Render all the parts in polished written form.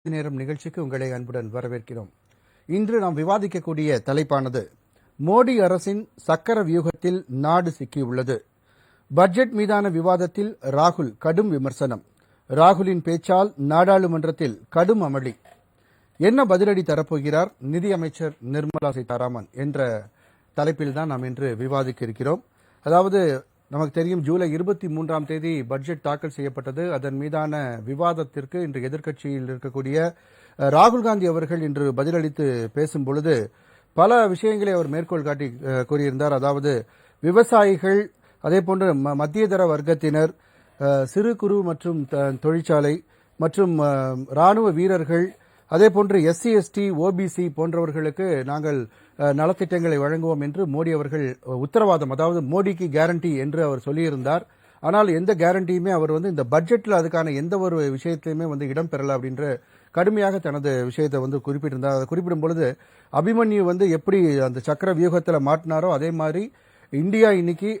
நேரம் நிகழ்ச்சிக்கு உங்களை அன்புடன் வரவேற்கிறோம். இன்று நாம் விவாதிக்கக்கூடிய தலைப்பானது மோடி அரசின் சக்கர வியூகத்தில் நாடு சிக்கியுள்ளது. பட்ஜெட் மீதான விவாதத்தில் ராகுல் கடும் விமர்சனம். ராகுலின் பேச்சால் நாடாளுமன்றத்தில் கடும் அமளி. என்ன பதிலடி தரப்போகிறார் நிதியமைச்சர் நிர்மலா சீதாராமன் என்ற தலைப்பில் தான் நாம் இன்று விவாதிக்க இருக்கிறோம். அதாவது நமக்கு தெரியும், ஜூலை 23ஆம் தேதி பட்ஜெட் தாக்கல் செய்யப்பட்டது. அதன் மீதான விவாதத்திற்கு இன்று எதிர்க்கட்சியில் இருக்கக்கூடிய ராகுல் காந்தி அவர்கள் இன்று பதிலளித்து பேசும் பொழுது பல விஷயங்களை அவர் மேற்கோள் காட்டி கூறியிருந்தார். அதாவது விவசாயிகள், அதேபோன்று மத்தியதர வர்க்கத்தினர், சிறு குறு மற்றும் தொழிற்சாலை மற்றும் ராணுவ வீரர்கள், அதேபோன்று எஸ்சி எஸ்டி ஓபிசி போன்றவர்களுக்கு நாங்கள் நலத்திட்டங்களை வழங்குவோம் என்று மோடி அவர்கள் உத்தரவாதம், அதாவது மோடிக்கு கேரண்டி என்று அவர் சொல்லியிருந்தார். ஆனால் எந்த கேரண்டியுமே அவர் இந்த பட்ஜெட்டில் அதுக்கான எந்த ஒரு விஷயத்திலுமே இடம் பெறல அப்படின்ற கடுமையாக தனது விஷயத்தை குறிப்பிட்டிருந்தார். அதை குறிப்பிடும் பொழுது அபிமன்யு எப்படி அந்த சக்கர வியூகத்தில் மாட்டினாரோ அதே மாதிரி இந்தியா இன்னைக்கு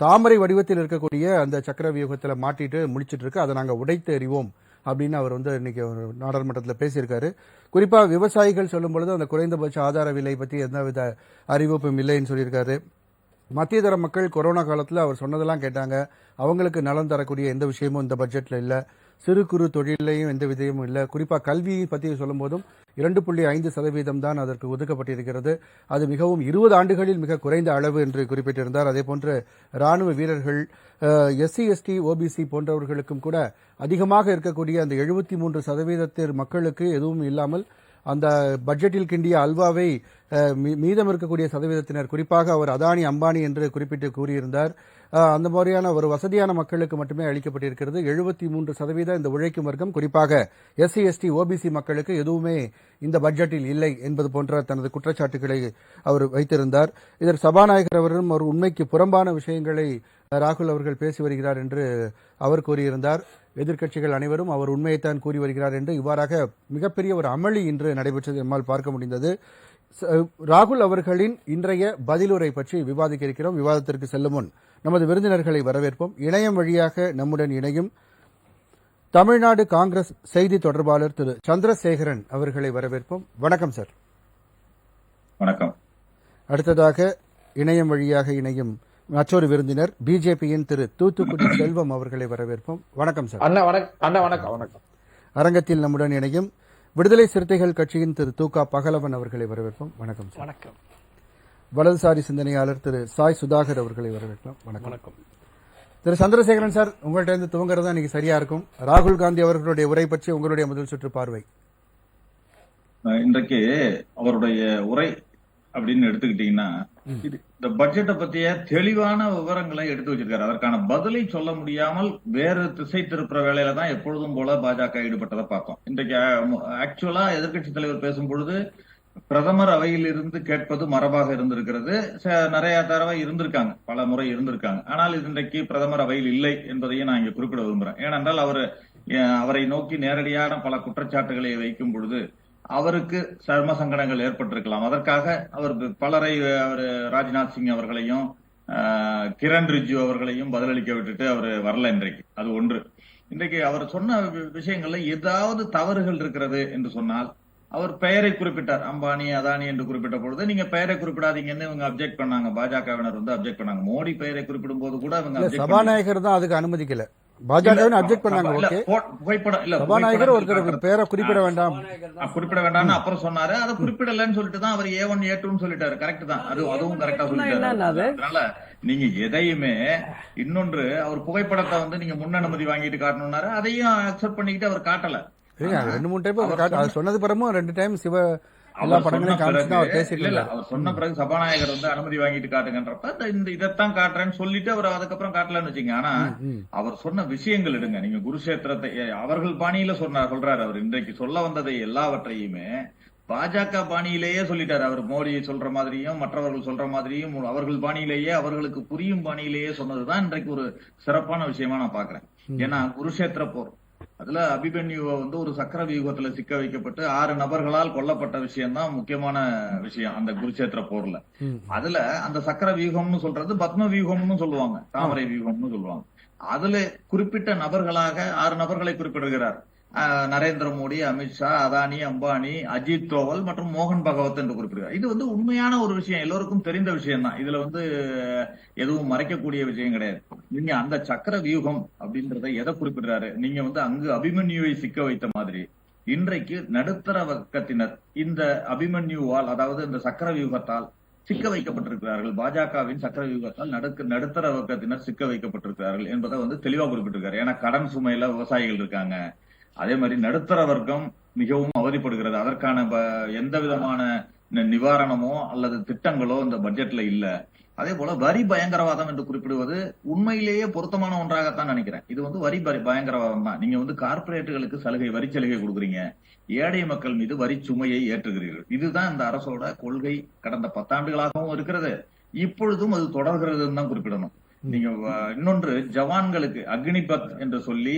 தாமரை வடிவத்தில் இருக்கக்கூடிய அந்த சக்கர வியூகத்தில் மாட்டிட்டு முடிச்சிட்டு இருக்கு. அதை நாங்கள் உடைத்து எறிவோம் அப்படின்னு அவர் இன்னைக்கு நாடாளுமன்றத்தில் பேசியிருக்காரு. குறிப்பாக விவசாயிகள் சொல்லும் பொழுது அந்த குறைந்தபட்ச ஆதார விலை பற்றி எந்தவித அறிவிப்பும் இல்லைன்னு சொல்லியிருக்காரு. மத்தியதர மக்கள் கொரோனா காலத்தில் அவர் சொன்னதெல்லாம் கேட்டாங்க. அவங்களுக்கு நலன் தரக்கூடிய எந்த விஷயமும் இந்த பட்ஜெட்டில் இல்லை. சிறு குறு தொழிலையும் எந்த விதமும் இல்லை. குறிப்பாக கல்வியை பற்றி சொல்லும் போதும் 2.5% தான் அதற்கு ஒதுக்கப்பட்டிருக்கிறது. அது மிகவும் 20 ஆண்டுகளில் மிக குறைந்த அளவு என்று குறிப்பிட்டிருந்தார். அதேபோன்று ராணுவ வீரர்கள், எஸ்சி எஸ்டி ஓபிசி போன்றவர்களுக்கும் கூட அதிகமாக இருக்கக்கூடிய அந்த 73% மக்களுக்கு எதுவும் இல்லாமல் அந்த பட்ஜெட்டில் கிண்டிய அல்வாவை மீதம் இருக்கக்கூடிய சதவீதத்தினர், குறிப்பாக அவர் அதானி அம்பானி என்று குறிப்பிட்டு கூறியிருந்தார். அந்த மாதிரியான ஒரு வசதியான மக்களுக்கு மட்டுமே அளிக்கப்பட்டிருக்கிறது. 73% இந்த உழைக்கும் வர்க்கம், குறிப்பாக எஸ்சி எஸ்டி ஓபிசி மக்களுக்கு எதுவுமே இந்த பட்ஜெட்டில் இல்லை என்பது போன்ற தனது குற்றச்சாட்டுகளை அவர் வைத்திருந்தார். இதற்கு சபாநாயகர் அவரும் ஒரு உண்மைக்கு புறம்பான விஷயங்களை ராகுல் அவர்கள் பேசி வருகிறார் என்று அவர் கூறியிருந்தார். எதிர்க்கட்சிகள் அனைவரும் அவர் உண்மையைத்தான் கூறி வருகிறார் என்று இவ்வாறாக மிகப்பெரிய ஒரு அமளி இன்று நடைபெற்றது நம்மால் பார்க்க முடிந்தது. ராகுல் அவர்களின் இன்றைய பதிலுரை பற்றி விவாதிக்க இருக்கிறோம். விவாதத்திற்கு செல்லும் முன் நமது விருந்தினர்களை வரவேற்போம். இணையம் வழியாக நம்முடன் இணையும் தமிழ்நாடு காங்கிரஸ் செய்தி தொடர்பாளர் திரு சந்திரசேகரன் அவர்களை வரவேற்போம். வணக்கம் சார். வணக்கம். அடுத்ததாக இணையம் வழியாக இணையும் மற்றொரு விருந்தினர் பிஜேபியின் திரு தூத்துக்குடி செல்வம் அவர்களை வரவேற்போம். வணக்கம் சார். வணக்கம். அரங்கத்தில் நம்முடன் இணையும் விடுதலை சிறுத்தைகள் கட்சியின் திரு தூகா பகலவன் அவர்களை வரவேற்போம். வணக்கம் சார். வணக்கம். வலதுசாரி சிந்தனையாளர் திரு சாய் சுதாகர் அவர்களை வரவேற்கலாம். வணக்கம். திரு சந்திரசேகரன் சார், உங்கள்கிட்ட இருந்து துவங்குறதா இன்னைக்கு சரியா இருக்கும். ராகுல் காந்தி அவர்களுடைய உரை பற்றி உங்களுடைய முதல் சுற்று பார்வை. இன்றைக்கு அவருடைய உரை அப்படின்னு எடுத்துக்கிட்டீங்கன்னா, இந்த பட்ஜெட்டை பத்திய தெளிவான விவரங்களை எடுத்து வச்சிருக்காரு. அதற்கான பதிலை சொல்ல முடியாமல் வேறு திசை திருப்புற வேலையில தான் எப்பொழுதும் போல பாஜக ஈடுபட்டதை பார்த்தோம். இன்றைக்கு ஆக்சுவலா எதிர்கட்சி தலைவர் பேசும் பொழுது பிரதமர் அவையில் இருந்து கேட்பது மரபாக இருந்திருக்கிறது. நிறைய தடவை இருந்திருக்காங்க, பல முறை இருந்திருக்காங்க. ஆனால் இன்றைக்கு பிரதமர் அவையில் இல்லை என்பதையும் நான் இங்க குறிப்பிட விரும்புறேன். ஏனென்றால் அவரை நோக்கி நேரடியான பல குற்றச்சாட்டுகளை வைக்கும் பொழுது அவருக்கு சர்ம சங்கடங்கள் ஏற்பட்டிருக்கலாம். அதற்காக அவர் பலரை, அவர் ராஜ்நாத் சிங் அவர்களையும் கிரண் ரிஜிஜு அவர்களையும் பதிலளிக்க விட்டுட்டு அவர் வரல இன்றைக்கு. அது ஒன்று. இன்றைக்கு அவர் சொன்ன விஷயங்கள்ல ஏதாவது தவறுகள் இருக்கிறது என்று சொன்னால் அவர் பெயரை குறிப்பிட்டார். அம்பானி அதானி என்று குறிப்பிட்ட பொழுது நீங்க பெயரை குறிப்பிடாதீங்கன்னு இவங்க அப்ஜெக்ட் பண்ணாங்க. பாஜகவினர் அப்ஜெக்ட் பண்ணாங்க. மோடி பெயரை குறிப்பிடும் போது கூட அவங்க சபாநாயகர் தான் அதுக்கு அனுமதிக்கல. பாஜக அப்ஜெக்ட் பண்ணாங்க. புகைப்படம் இல்ல, சபாநாயகர் ஒருத்தர் பேரை குறிப்பிட வேண்டாம்னு அப்புறம் சொன்னாரு. அதை குறிப்பிடலன்னு சொல்லிட்டு தான் அவர் A1 A2 சொல்லிட்டாரு. கரெக்ட் தான், அதுவும் கரெக்டா சொல்லிட்டாரு. அதனால நீங்க எதையுமே இன்னொன்று, அவர் புகைப்படத்தை நீங்க முன் அனுமதி வாங்கிட்டு காட்டணும்னாரு. அதையும் அக்செப்ட் பண்ணிக்கிட்டு அவர் காட்டல. 2-3 டைம் சொன்னது பிறமும் 2 டைம் அவர் சொன்ன பிறகு சபாநாயகர் அனுமதி வாங்கிட்டு காட்டுங்கன்றப்ப இதைத்தான் காட்டுறேன்னு சொல்லிட்டு அவர் அதுக்கப்புறம் காட்டலன்னு வச்சுங்க. ஆனா அவர் சொன்ன விஷயங்கள் எடுங்க. நீங்க குருஷேத்திரத்தை அவர்கள் பாணியில சொல்றாரு. அவர் இன்றைக்கு சொல்ல வந்ததை எல்லாவற்றையுமே பாஜக பாணியிலேயே சொல்லிட்டாரு. அவர் மோடி சொல்ற மாதிரியும் மற்றவர்கள் சொல்ற மாதிரியும் அவர்கள் பாணியிலேயே, அவர்களுக்கு புரியும் பாணியிலேயே சொன்னதுதான் இன்றைக்கு ஒரு சிறப்பான விஷயமா நான் பாக்குறேன். ஏன்னா குருஷேத்திர போர், அதுல அபிமன்யுவை ஒரு சக்கர வியூகத்துல சிக்க வைக்கப்பட்டு 6 நபர்களால் கொல்லப்பட்ட விஷயம் தான் முக்கியமான விஷயம் அந்த குருஷேத்திர போர்ல. அதுல அந்த சக்கர வியூகம்னு சொல்றது பத்ம வியூகம்னு சொல்லுவாங்க, தாமரை வியூகம்னு சொல்லுவாங்க. அதுல குறிப்பிட்ட நபர்களாக 6 நபர்களை குறிப்பிடுகிறார். நரேந்திர மோடி, அமித்ஷா, அதானி, அம்பானி, அஜித் தோவல் மற்றும் மோகன் பகவத் என்று குறிப்பிடுகிறார். இது உண்மையான ஒரு விஷயம், எல்லோருக்கும் தெரிந்த விஷயம் தான். இதுல எதுவும் மறைக்கக்கூடிய விஷயம் கிடையாது. நீங்க அந்த சக்கர வியூகம் அப்படின்றத எதை குறிப்பிடுறாரு? நீங்க அங்கு அபிமன்யுவை சிக்க வைத்த மாதிரி இன்றைக்கு நடுத்தர வர்க்கத்தினர் இந்த அபிமன்யுவால், அதாவது இந்த சக்கர வியூகத்தால் சிக்க வைக்கப்பட்டிருக்கிறார்கள். பாஜகவின் சக்கர வியூகத்தால் நடுத்தர வர்க்கத்தினர் சிக்க வைக்கப்பட்டிருக்கிறார்கள் என்பதை தெளிவா குறிப்பிட்டிருக்காரு. ஏன்னா கடன் சுமையில விவசாயிகள் இருக்காங்க. அதே மாதிரி நடுத்தர வர்க்கம் மிகவும் அவதிப்படுகிறது. அதற்கான எந்த விதமான நிவாரணமோ அல்லது திட்டங்களோ இந்த பட்ஜெட்ல இல்ல. அதே போல வரி பயங்கரவாதம் என்று குறிப்பிடுவது உண்மையிலேயே பொருத்தமான ஒன்றாகத்தான் நினைக்கிறேன். இது வரி பயங்கரவாதம் தான். நீங்க கார்பரேட்டுகளுக்கு வரி சலுகை கொடுக்குறீங்க, ஏழை மக்கள் மீது வரி சுமையை ஏற்றுகிறீர்கள். இதுதான் இந்த அரசோட கொள்கை. கடந்த 10 ஆண்டுகளாகவும் இருக்கிறது, இப்பொழுதும் அது தொடர்கிறதுன்னு தான் குறிப்பிடணும். நீங்க இன்னொன்று, ஜவான்களுக்கு அக்னிபத் என்று சொல்லி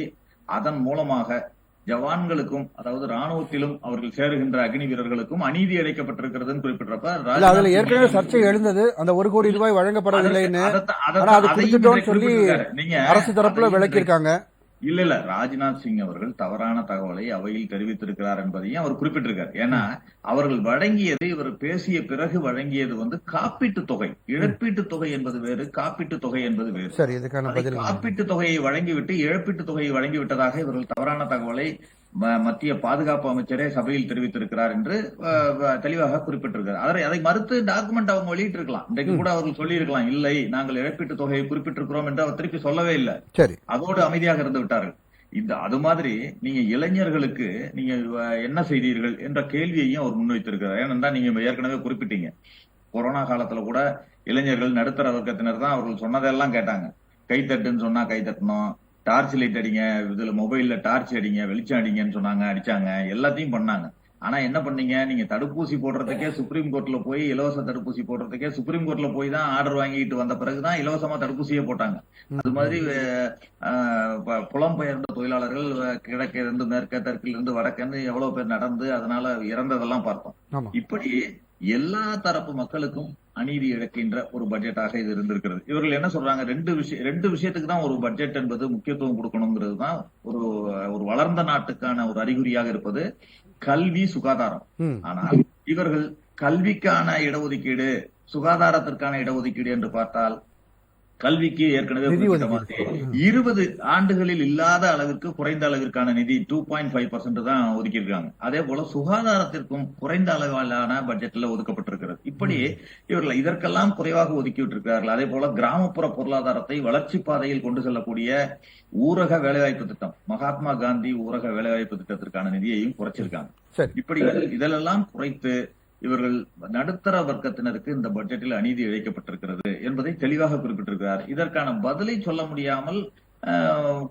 அதன் மூலமாக ஜவான்களுக்கும், அதாவது ராணுவத்திலும் அவர்கள் சேருகின்ற அக்னி வீரர்களுக்கும் அநீதி இழைக்கப்பட்டிருக்கிறதுன்னு குறிப்பிட்டப்ப அதுல ஏற்கனவே சர்ச்சை எழுந்தது. அந்த 1 கோடி ரூபாய் வழங்கப்படவில்லைன்னு சொல்லி அரசு தரப்புல விளக்கியிருக்காங்க. இல்ல ராஜ்நாத் சிங் அவர்கள் தவறான தகவலை அவையில் தெரிவித்திருக்கிறார் என்பதையும் அவர் குறிப்பிட்டிருக்கார். ஏன்னா அவர்கள் வழங்கியது, இவர் பேசிய பிறகு வழங்கியது காப்பீட்டு தொகை. இழப்பீட்டு தொகை என்பது வேறு, காப்பீட்டு தொகை என்பது வேறு. சரி, இதுக்கான பதில். காப்பீட்டு தொகையை வழங்கிவிட்டு இழப்பீட்டு தொகையை வழங்கிவிட்டதாக இவர்கள் தவறான தகவலை மத்திய பாதுகாப்பு அமைச்சரே சபையில் தெரிவித்திருக்கிறார் என்று தெளிவாக குறிப்பிட்டிருக்கிறார். அதை மறுத்து டாக்குமெண்ட் அவங்க வெளியிட்டிருக்கலாம். இன்றைக்கு கூட அவர்கள் சொல்லி இருக்கலாம், இல்லை நாங்கள் இழப்பீட்டு தொகையை குறிப்பிட்டிருக்கிறோம் என்று அவர் திருப்பி சொல்லவே இல்லை. அதோடு அமைதியாக இருந்து விட்டார்கள். அது மாதிரி நீங்க இளைஞர்களுக்கு நீங்க என்ன செய்தீர்கள் என்ற கேள்வியையும் அவர் முன்வைத்திருக்கிறார். ஏனென்றா நீங்க ஏற்கனவே குறிப்பிட்டீங்க, கொரோனா காலத்துல கூட இளைஞர்கள் நடுத்தர வர்க்கத்தினர் தான் அவர்கள் சொன்னதெல்லாம் கேட்டாங்க. கைத்தட்டுன்னு சொன்னா கை தட்டணும், டார்ச் லைட் அடிங்க, இதுல மொபைல்ல டார்ச் அடிங்க, வெளிச்சம் அடிங்கன்னு சொன்னாங்க, அடிச்சாங்க, எல்லாத்தையும் பண்ணாங்க. ஆனா என்ன பண்ணீங்க? நீங்க தடுப்பூசி போடுறதுக்கே சுப்ரீம் கோர்ட்ல போய், இலவச தடுப்பூசி போடுறதுக்கே சுப்ரீம் கோர்ட்ல போய் தான் ஆர்டர் வாங்கிட்டு வந்த பிறகுதான் இலவசமா தடுப்பூசியே போட்டாங்க. அது மாதிரி புலம்பெயர்ந்த தொழிலாளர்கள் கிழக்க இருந்து மேற்க, தெற்கில் இருந்து வடக்கன்னு எவ்வளவு பேர் நடந்து அதனால இறந்ததெல்லாம் பார்த்தோம். இப்படி எல்லா தரப்பு மக்களுக்கும் அநீதி இழக்கின்ற ஒரு பட்ஜெட்டாக இது இருந்திருக்கிறது. இவர்கள் என்ன சொல்றாங்க? ரெண்டு விஷயத்துக்கு தான் ஒரு பட்ஜெட் என்பது முக்கியத்துவம் கொடுக்கணுங்கிறது தான் ஒரு வளர்ந்த நாட்டுக்கான ஒரு அறிகுறியாக இருப்பது கல்வி, சுகாதாரம். ஆனால் இவர்கள் கல்விக்கான இடஒதுக்கீடு, சுகாதாரத்திற்கான இடஒதுக்கீடு என்று பார்த்தால், கல்விக்கு ஏற்கனவே 20 ஆண்டுகளில் இல்லாத அளவிற்கு குறைந்த அளவிற்கான நிதி 2.5% தான் ஒதுக்கி இருக்காங்க. அதே போல சுகாதாரத்திற்கும் குறைந்த அளவிலான பட்ஜெட்ல ஒதுக்கப்பட்டிருக்கிறது. இப்படி இவர்கள் இதற்கெல்லாம் குறைவாக ஒதுக்கிவிட்டு இருக்கிறார்கள். அதே போல கிராமப்புற பொருளாதாரத்தை வளர்ச்சி பாதையில் கொண்டு செல்லக்கூடிய ஊரக வேலைவாய்ப்பு திட்டம், மகாத்மா காந்தி ஊரக வேலைவாய்ப்பு திட்டத்திற்கான நிதியையும் குறைச்சிருக்காங்க. இப்படி இதெல்லாம் குறைத்து இவர்கள் நடுத்தர வர்க்கத்தினருக்கு இந்த பட்ஜெட்டில் அநீதி இழைக்கப்பட்டிருக்கிறது என்பதை தெளிவாக குறிப்பிட்டிருக்கிறார். இதற்கான பதிலை சொல்ல முடியாமல்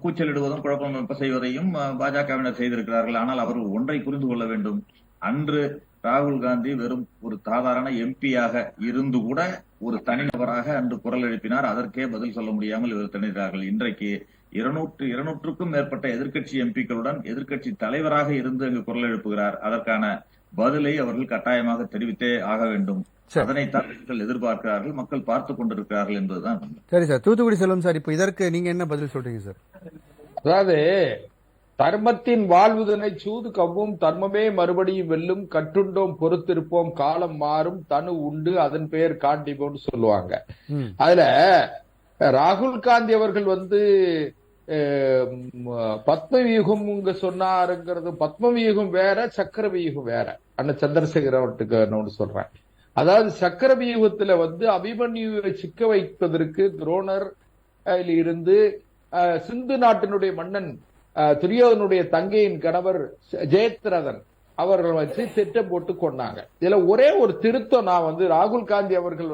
கூச்சலிடுவதும் குழப்பம் செய்வதையும் பாஜகவினர் செய்திருக்கிறார்கள். ஆனால் அவர் ஒன்றை புரிந்து கொள்ள வேண்டும், அன்று ராகுல் காந்தி வெறும் ஒரு சாதாரண எம்பியாக இருந்து கூட ஒரு தனிநபராக அன்று குரல் எழுப்பினார். அதற்கே பதில் சொல்ல முடியாமல் இவர் திணறார்கள். இன்றைக்கு 200க்கும் மேற்பட்ட எதிர்க்கட்சி எம்பிக்களுடன் எதிர்க்கட்சி தலைவராக இருந்து அங்கு குரல் எழுப்புகிறார். அதற்கான பதிலை அவர்கள் கட்டாயமாக தெரிவித்தே ஆக வேண்டும். அதனைத்தான் மக்கள் எதிர்பார்க்கிறார்கள், மக்கள் பார்த்துக் கொண்டிருக்கிறார்கள் என்பதுதான். சரி சார், தூத்துக்குடி செல்வம் சார், இப்ப இதற்கு நீங்க என்ன பதில் சொல்றீங்க சார்? அதாவது தர்மத்தின் வாழ்வுதனை சூது கவ்வும், தர்மமே மறுபடியும் வெல்லும், கட்டுண்டோம் பொறுத்திருப்போம், காலம் மாறும், தனு உண்டு அதன் பெயர் காண்டிபோன்னு சொல்லுவாங்க. அதுல ராகுல் காந்தி அவர்கள் பத்மவியூகம் சொன்னாருங்கிறது, பத்மவியூகம் வேற, சக்கர வியூகம் வேற. அண்ணன் சந்திரசேகரவட்டுக்கு சொல்றேன். அதாவது சக்கர வியூகத்துல அபிமன்யுவை சிக்க வைப்பதற்கு துரோணர் இருந்து சிந்து நாட்டினுடைய மன்னன் துரியோதனுடைய தங்கையின் கணவர் ஜெயத்ரதன் அவர்கள் வச்சு திட்டம் போட்டு கொண்டாங்க. இதுல ஒரே ஒரு திருத்தம், நான் ராகுல் காந்தி அவர்கள்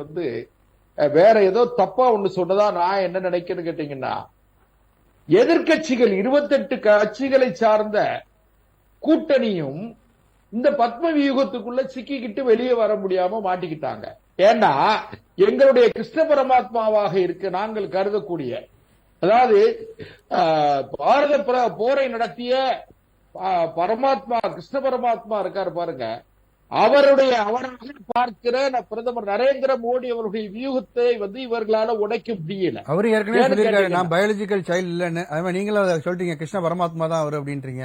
வேற ஏதோ தப்பா ஒண்ணு சொன்னதா நான் என்ன நினைக்கிறேன்னு கேட்டீங்கன்னா, எதிர்கட்சிகள் 28 கட்சிகளை சார்ந்த கூட்டணியும் இந்த பத்ம வியூகத்துக்குள்ள சிக்கிக்கிட்டு வெளியே வர முடியாம மாட்டிக்கிட்டாங்க. ஏன்னா எங்களுடைய கிருஷ்ண பரமாத்மாவாக இருக்க நாங்கள் கருதக்கூடிய, அதாவது பாரத போரை நடத்திய பரமாத்மா, கிருஷ்ண பரமாத்மா இருக்காரு பாருங்க, அவராக பார்க்கிற பிரதமர் நரேந்திர மோடி அவருடைய வியூகத்தை இவர்களால உடைக்க முடியல. அவரு ஏற்கனவே சொல்லியிருக்காரு நான் பயாலஜிக்கல் சைல்டு இல்லன்னு. அது நீங்களும் சொல்றீங்க கிருஷ்ண பரமாத்மா தான் அவரு அப்படின்றீங்க.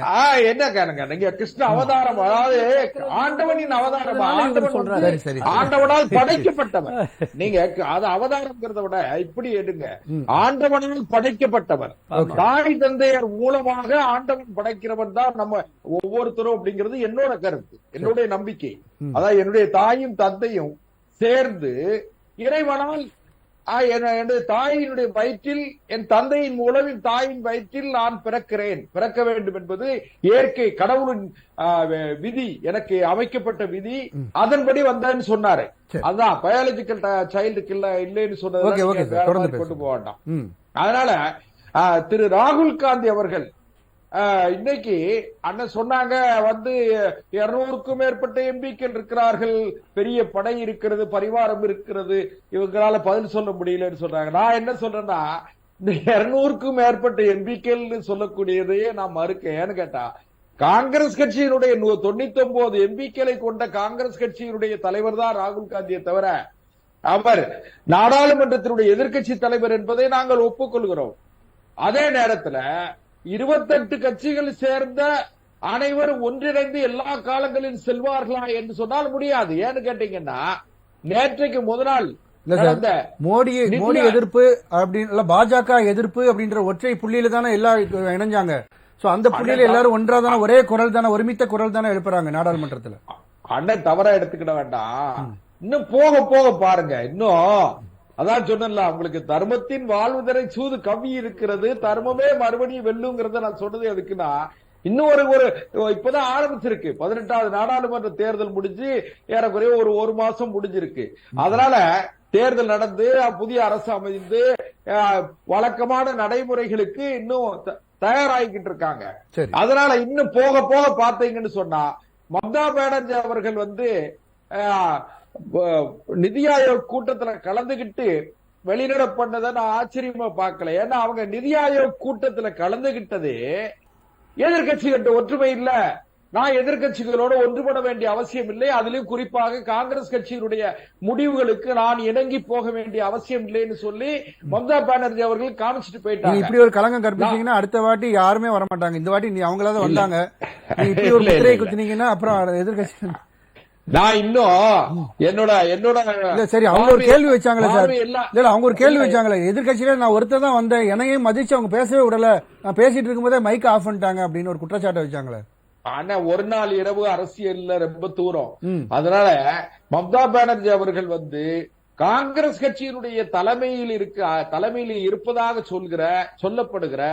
என்ன கேளுங்க, நீங்க கிருஷ்ண அவதாரம், அதாவது ஆண்டவனின் அவதாரம், ஆண்டவனால் படைக்கப்பட்டவர். நீங்க அது அவதாரம்ங்கிறத விட இப்படி எடுங்க, ஆண்டவனால் படைக்கப்பட்டவர். தாய் தந்தையர் மூலமாக ஆண்டவன் படைக்கிறவன் தான் நம்ம ஒவ்வொருத்தரும் அப்படிங்கிறது என்னோட கருத்து, என்னுடைய நம்பிக்கை. அதாவது என்னுடைய தாயும் தந்தையும் சேர்ந்து இறைவனால் எனது தாயினுடைய வயிற்றில், என் தந்தையின் மூலம் என் தாயின் வயிற்றில் நான் பிறக்க வேண்டும் என்பது இயற்கை, கடவுளின் விதி, எனக்கு அமைக்கப்பட்ட விதி. அதன்படி வந்தேன்னு சொன்னாரு. அதான் பயாலஜிக்கல் சைல்டுக்கு இல்லைன்னு சொன்னது கொண்டு போக வேண்டாம். அதனால திரு ராகுல் காந்தி அவர்கள் இன்னைக்கு அண்ணன் சொன்னாங்க 200க்கும் மேற்பட்ட எம்பிக்கள் இருக்கிறார்கள், பெரிய படை இருக்கிறது, பரிவாரம் இருக்கிறது, இவங்களால பதில் சொல்ல முடியலன்னு சொல்றாங்க. நான் என்ன சொல்றேன்னா, இந்த 200க்கும் மேற்பட்ட எம்பிக்கள் சொல்லக்கூடியதையே நான் மறுக்கேன். ஏன்னு கேட்டா, காங்கிரஸ் கட்சியினுடைய 99 எம்பிக்களை கொண்ட காங்கிரஸ் கட்சியினுடைய தலைவர் தான் ராகுல் காந்தியை தவிர அவர் நாடாளுமன்றத்தினுடைய எதிர்க்கட்சி தலைவர் என்பதை நாங்கள் ஒப்புக்கொள்கிறோம். அதே நேரத்துல 28 கட்சிகள் சேர்ந்த அனைவரும் ஒன்றிணைந்து எல்லா காலங்களில் செல்வார்களா என்று சொன்னால் முடியாது. ஏன்னு கேட்டீங்கன்னா, நேற்றைக்கு முதல் நாள் மோடி எதிர்ப்பு அப்படின்னு பாஜக எதிர்ப்பு அப்படின்ற ஒற்றை புள்ளியில தானே எல்லாரும் இணைஞ்சாங்க. சோ அந்த புள்ளியில எல்லாரும் ஒன்றா தானே, ஒரே குரல் தானே, ஒருமித்த குரல் தானே எழுப்புறாங்க நாடாளுமன்றத்துல. அண்ணன் தவறா எடுத்துக்கிட வேண்டாம், இன்னும் போக போக பாருங்க. இன்னும் அதான் சொன்னல, உங்களுக்கு தர்மத்தின் வாழ்வுதரை சூது கவி இருக்கிறது, தர்மமே மறுபடியும் வெல்லுங்கிறத நான் சொன்னது எதுக்குன்னா, இன்னும் ஒரு இப்பதான் ஆரம்பிச்சிருக்கு. 18வது நாடாளுமன்ற தேர்தல் முடிஞ்சு ஏறக்குறைய ஒரு மாசம் முடிஞ்சிருக்கு. அதனால தேர்தல் நடந்து புதிய அரசு அமைந்து வழக்கமான நடைமுறைகளுக்கு இன்னும் தயாராகிக்கிட்டு இருக்காங்க. அதனால இன்னும் போக போக பாத்தீங்கன்னு சொன்னா, மம்தா பானர்ஜி அவர்கள் நிதி ஆயோக் கூட்டத்துல கலந்துகிட்டு வெளிநட பண்ணதை நான் ஆச்சரியமா பார்க்கல. ஏன்னா அவங்க நிதி ஆயோக் கூட்டத்துல கலந்துகிட்டதே எதிர்கட்சிகிட்ட ஒற்றுமை இல்ல, நான் எதிர்கட்சிகளோட ஒன்றுபட வேண்டிய அவசியம் இல்லை, அதிலும் குறிப்பாக காங்கிரஸ் கட்சியினுடைய முடிவுகளுக்கு நான் இணங்கி போக வேண்டிய அவசியம் இல்லைன்னு சொல்லி மம்தா பானர்ஜி அவர்கள் காமிச்சிட்டு போயிட்டாங்க. இப்படி ஒரு கலங்கம் கற்பிச்சீங்கன்னா அடுத்த வாட்டி யாருமே வரமாட்டாங்க. இந்த வாட்டி அவங்களாதான் வந்தாங்க. இப்படி ஒரு முத்திரையை குத்தினீங்கன்னா அப்புறம் எதிர்கட்சி. நான் இன்னும் என்னோட சரி, அவங்க ஒரு கேள்வி வச்சாங்களே சார், இல்ல அவங்க ஒரு கேள்வி வச்சாங்களே, எதிர்கட்சியில நான் ஒருத்தர் தான் வந்தேன், என்னையும் மதிச்சு அவங்க பேசவே விடல, நான் பேசிட்டு இருக்கும்போதே மைக் ஆஃப் பண்ணிட்டாங்க அப்படின்னு ஒரு குற்றச்சாட்டை வச்சாங்களே. ஆனா ஒரு நாள் இரவு அரசியல்ல ரொம்ப தூரம். அதனால மம்தா பானர்ஜி அவர்கள் காங்கிரஸ் கட்சியினுடைய தலைமையில் இருப்பதாக சொல்லப்படுகிற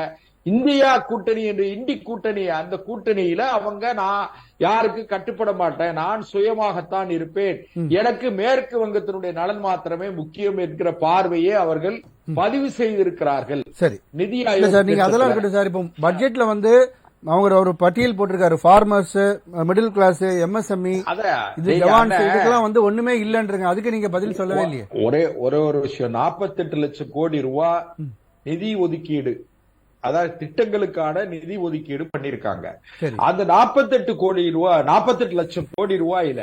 இந்தியா கூட்டணி என்று இண்டி கூட்டணி, அந்த கூட்டணியில அவங்க நான் யாருக்கு கட்டுப்பட மாட்டேன், நான் சுயமாகத்தான் இருப்பேன், எனக்கு மேற்கு வங்கத்தினுடைய நலன் மாத்திரமே முக்கியம் என்கிற பார்வையை அவர்கள் பதிவு செய்திருக்கிறார்கள். சரி, நிதி ஆயோக் நீங்க அதெல்லாம் இருக்கட்டும் சார். இப்போ பட்ஜெட்ல அவங்க ஒரு பட்டியல் போட்டிருக்காரு, ஃபார்மர்ஸ், மிடில் கிளாஸ், எம்எஸ்எம்இ, இது ஜவான்ஸ், இதுக்கெல்லாம் ஒண்ணுமே இல்லன்றீங்க. அதுக்கு நீங்க பதில் சொல்லவே இல்லையே. ஒரு விஷயம், 48 லட்சம் கோடி ரூபாய் நிதி ஒதுக்கீடு, அதாவது திட்டங்களுக்கான நிதி ஒதுக்கீடு பண்ணிருக்காங்க. அந்த 48 லட்சம் கோடி ரூபாயில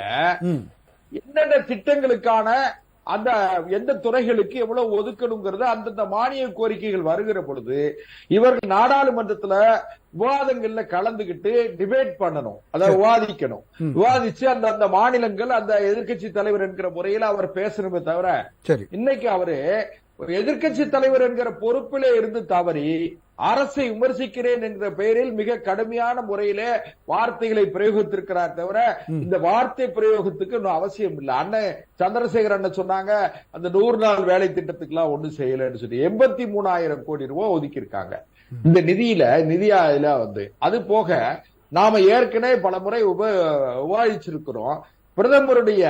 என்னென்ன திட்டங்களுக்கான அந்த எந்த துறைகளுக்கு எவ்வளவு ஒதுக்கணுங்கிறது அந்தந்த மானிய கோரிக்கைகள் வருகிற பொழுது இவர்கள் நாடாளுமன்றத்துல விவாதங்கள்ல கலந்துகிட்டு டிபேட் பண்ணணும், அதை விவாதிக்கணும். விவாதிச்சு அந்த மாநிலங்கள் அந்த எதிர்க்கட்சி தலைவர் என்கிற முறையில அவர் பேசணுமே தவிர, இன்னைக்கு அவரு எதிர்க்கட்சி தலைவர் என்கிற பொறுப்பிலே இருந்து தவறி அரசை விமர்சிக்கிறேன் என்ற பெயரில் மிக கடுமையான முறையிலே வார்த்தைகளை பிரயோகித்திருக்கிறார் தவிர இந்த வார்த்தை பிரயோகத்துக்கு இன்னும் அவசியம் இல்லை. அண்ணன் சந்திரசேகர் அண்ணன் சொன்னாங்க, அந்த 100 நாள் வேலை திட்டத்துக்கு எல்லாம் ஒண்ணும் செய்யலன்னு சொல்லி 83,000 கோடி ரூபாய் ஒதுக்கி இருக்காங்க இந்த நிதியில அது போக நாம ஏற்கனவே பல முறை விவாதிச்சிருக்கிறோம். பிரதமருடைய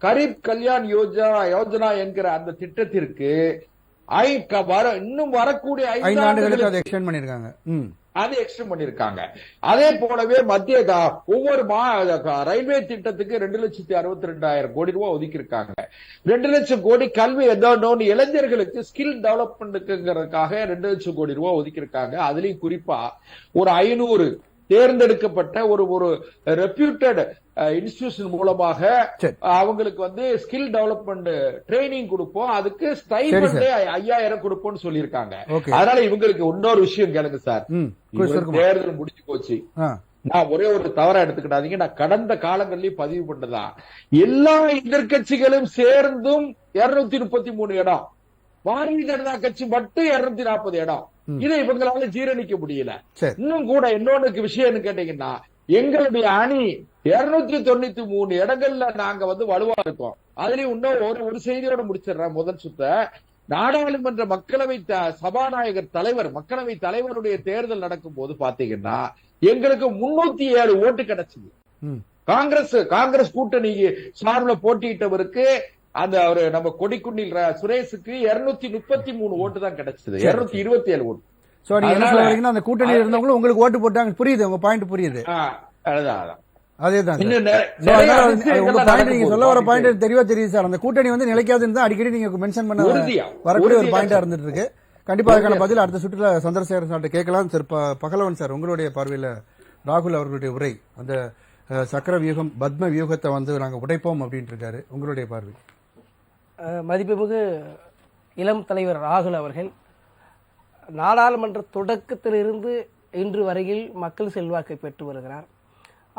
கரீப் கல்யாண் யோஜனா என்கிற அந்த திட்டத்திற்கு இன்னும் வரக்கூடிய 5 ஆண்டுகளுக்கு அதை எக்ஸ்டெண்ட் பண்ணிருக்காங்க. அதே போலவே மத்திய ஒவ்வொரு ரயில்வே திட்டத்துக்கு 2,62,000 கோடி ரூபாய் ஒதுக்கி இருக்காங்க. 2 லட்சம் கோடி கல்வி இளைஞர்களுக்கு ஸ்கில் டெவலப்மெண்ட்டுங்கிறதுக்காக 2 லட்சம் கோடி ரூபாய் ஒதுக்கி இருக்காங்க. அதுலயும் குறிப்பா ஒரு 500 தேர்ந்தெடுக்கப்பட்ட ஒரு ரெப்யூட்டட் இன்ஸ்டிடியூஷன் மூலமாக அவங்களுக்கு வந்து ஸ்கில் டெவலப்மெண்ட் ட்ரைனிங் கொடுப்போம், அதுக்கு ஸ்டைபண்ட் 5000 கொடுப்போம்னு சொல்லியிருக்காங்க. அதனால இவங்களுக்கு இன்னொரு விஷயம் கேளுங்க சார், தேர்தல் முடிஞ்சு போச்சு, நான் ஒரே ஒரு தவறா எடுத்துக்கிட்டாதீங்க, நான் கடந்த காலங்களிலும் பதிவு பண்ணதா எல்லா எதிர்கட்சிகளும் சேர்ந்தும் 233 இடம், பாரதிய ஜனதா கட்சி மட்டும் 240 இடம். இதை இவங்களால ஜீரணிக்க முடியல. இன்னும் கூட இன்னொன்னு விஷயம் கேட்டீங்கன்னா, எங்களுடைய அணி 293 இடங்கள்ல நாங்க வந்து வலுவா இருக்கோம். அதுலயும் இன்னும் ஒரு செய்தியோட முடிச்சிடுறேன். முதல் சுத்த நாடாளுமன்ற மக்களவை சபாநாயகர் தலைவர் மக்களவை தலைவருடைய தேர்தல் நடக்கும் போது பாத்தீங்கன்னா எங்களுக்கு 307 ஓட்டு கிடைச்சது. காங்கிரஸ் கூட்டணி சார்பில் போட்டியிட்டவருக்கு அந்த ஒரு நம்ம கொடிக்குன்னில் சுரேஷுக்கு 233 ஓட்டு தான் கிடைச்சது, 227 ஓட்டு. அந்த கூட்டணியில் இருந்தவங்களும் உங்களுக்கு ஓட்டு போட்டாங்க. புரியுது, உங்க பாயிண்ட் புரியுது. அதேதான் நீங்க சொல்ல வர பாயிண்ட் தெளிவா தெரியுது சார். அந்த கூட்டணி வந்து நிலைக்காதுன்னு தான் அடிக்கடி நீங்க மென்ஷன் பண்ண வரக்கூடிய ஒரு பாயிண்டா இருந்துட்டு இருக்கு. கண்டிப்பா அதுக்கான பதில் அடுத்த சுற்றுல சந்திரசேகரன் சார் கேட்கலாம். சார் பகலவன் சார், உங்களுடைய பார்வையில ராகுல் அவர்களுடைய உரை, அந்த சக்கர வியூகம் பத்ம வியூகத்தை வந்து நாங்க உடைப்போம் அப்படின்ட்டு இருக்காரு, உங்களுடைய பார்வை? மதிப்புமிகு இளம் தலைவர் ராகுல் அவர்கள் நாடாளுமன்ற தொடக்கத்திலிருந்து இன்று வரையில் மக்கள் செல்வாக்கை பெற்று வருகிறார்.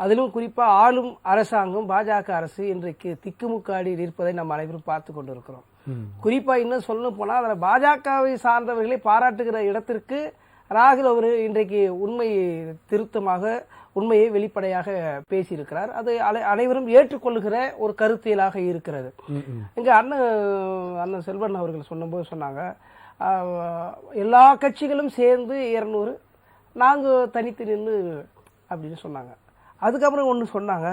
அதிலும் குறிப்பாக ஆளும் அரசாங்கம் பாஜக அரசு இன்றைக்கு திக்குமுக்காடி நிற்பதை நாம் அனைவரும் பார்த்து கொண்டிருக்கிறோம். குறிப்பா இன்னும் சொல்ல போனா அதில் பாஜகவை சார்ந்தவர்களை பாராட்டுகிற இடத்திற்கு ராகுல் அவர் இன்றைக்கு உண்மையை வெளிப்படையாக பேசியிருக்கிறார். அது அனைவரும் ஏற்றுக்கொள்ளுகிற ஒரு கருத்தியலாக இருக்கிறது. இங்க அண்ணன் செல்வன் அவர்கள் சொன்னபோது சொன்னாங்க, எல்லா கட்சிகளும் சேர்ந்து 200, நாங்கள் தனித்து நின்று அப்படின்னு சொன்னாங்க. அதுக்கப்புறம் ஒன்று சொன்னாங்க,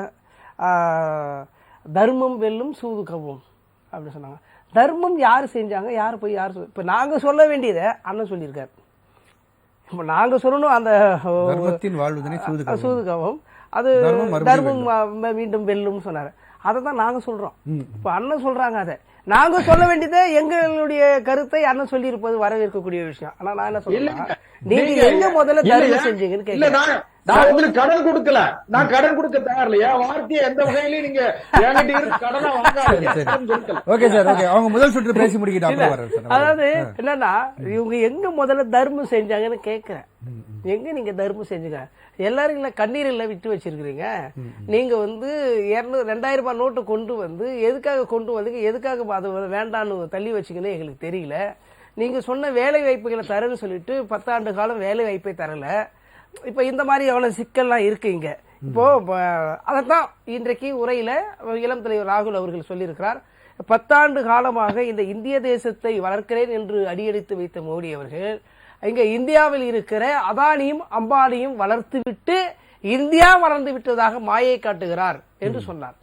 தர்மம் வெல்லும் சூது கவும் அப்படின்னு சொன்னாங்க. தர்மம் யார் செஞ்சாங்க, யார் போய் யார் இப்போ நாங்கள் சொல்ல வேண்டியதை அண்ணன் சொல்லியிருக்காரு. இப்போ நாங்கள் சொல்லணும் அந்த சூது கவும், அது தர்மம் மீண்டும் வெல்லும் சொன்னார். அதை தான் நாங்கள் சொல்றோம். இப்போ அண்ணன் சொல்றாங்க, அதை நாங்க சொல்ல வேண்டியதை எங்களுடைய கருத்தை அண்ணன் சொல்லி இருப்பது வரவேற்கக்கூடிய விஷயம். ஆனா நான் என்ன சொல்றேன், நீங்க எங்க முதல்ல தர்மம் செஞ்சீங்கன்னு கேட்கிறேன். நான் உங்களுக்கு கடன் கொடுக்கல, நான் கடன் கொடுக்க தயார் இல்லையா, வார்த்தையை எந்த வகையிலையும் நீங்க கடனை வாங்க. ஓகே சார், ஓகே, அவங்க முதல் சுற்று பேசி முடிக்கிட்டாங்க. அதாவது என்னன்னா, இவங்க எங்க முதல்ல தர்மம் செஞ்சாங்கன்னு கேட்கிறேன். எங்க நீங்க தர்மம் செஞ்சுங்க? எல்லாரும் இல்ல கண்ணீர் இல்ல விட்டு வச்சிருக்கிறீங்க. நீங்க வந்து 2000 ரூபாய் நோட்டு கொண்டு வந்து எதுக்காக கொண்டு வந்தீங்க, எதுக்காக அது வேண்டான்னு தள்ளி வச்சுக்கன்னு எங்களுக்கு தெரியல. நீங்க சொன்ன வேலை வாய்ப்புகளை தரேன்னு சொல்லிட்டு 10 ஆண்டு காலம் வேலை வாய்ப்பை தரல. இப்ப இந்த மாதிரி எவ்வளவு சிக்கல்லாம் இருக்கு இங்க. இப்போ அதைத்தான் இன்றைக்கு உரையில இளம் தலைவர் ராகுல் அவர்கள் சொல்லியிருக்கிறார். 10 ஆண்டு காலமாக இந்த இந்திய தேசத்தை வளர்க்கிறேன் என்று அடியெடுத்து வைத்த மோடி அவர்கள் இங்க இந்தியாவில் இருக்கிற அதானியும் அம்பானியும் வளர்த்துவிட்டு இந்தியா வளர்ந்து விட்டதாக மாயை காட்டுகிறார் என்று சொன்னார்.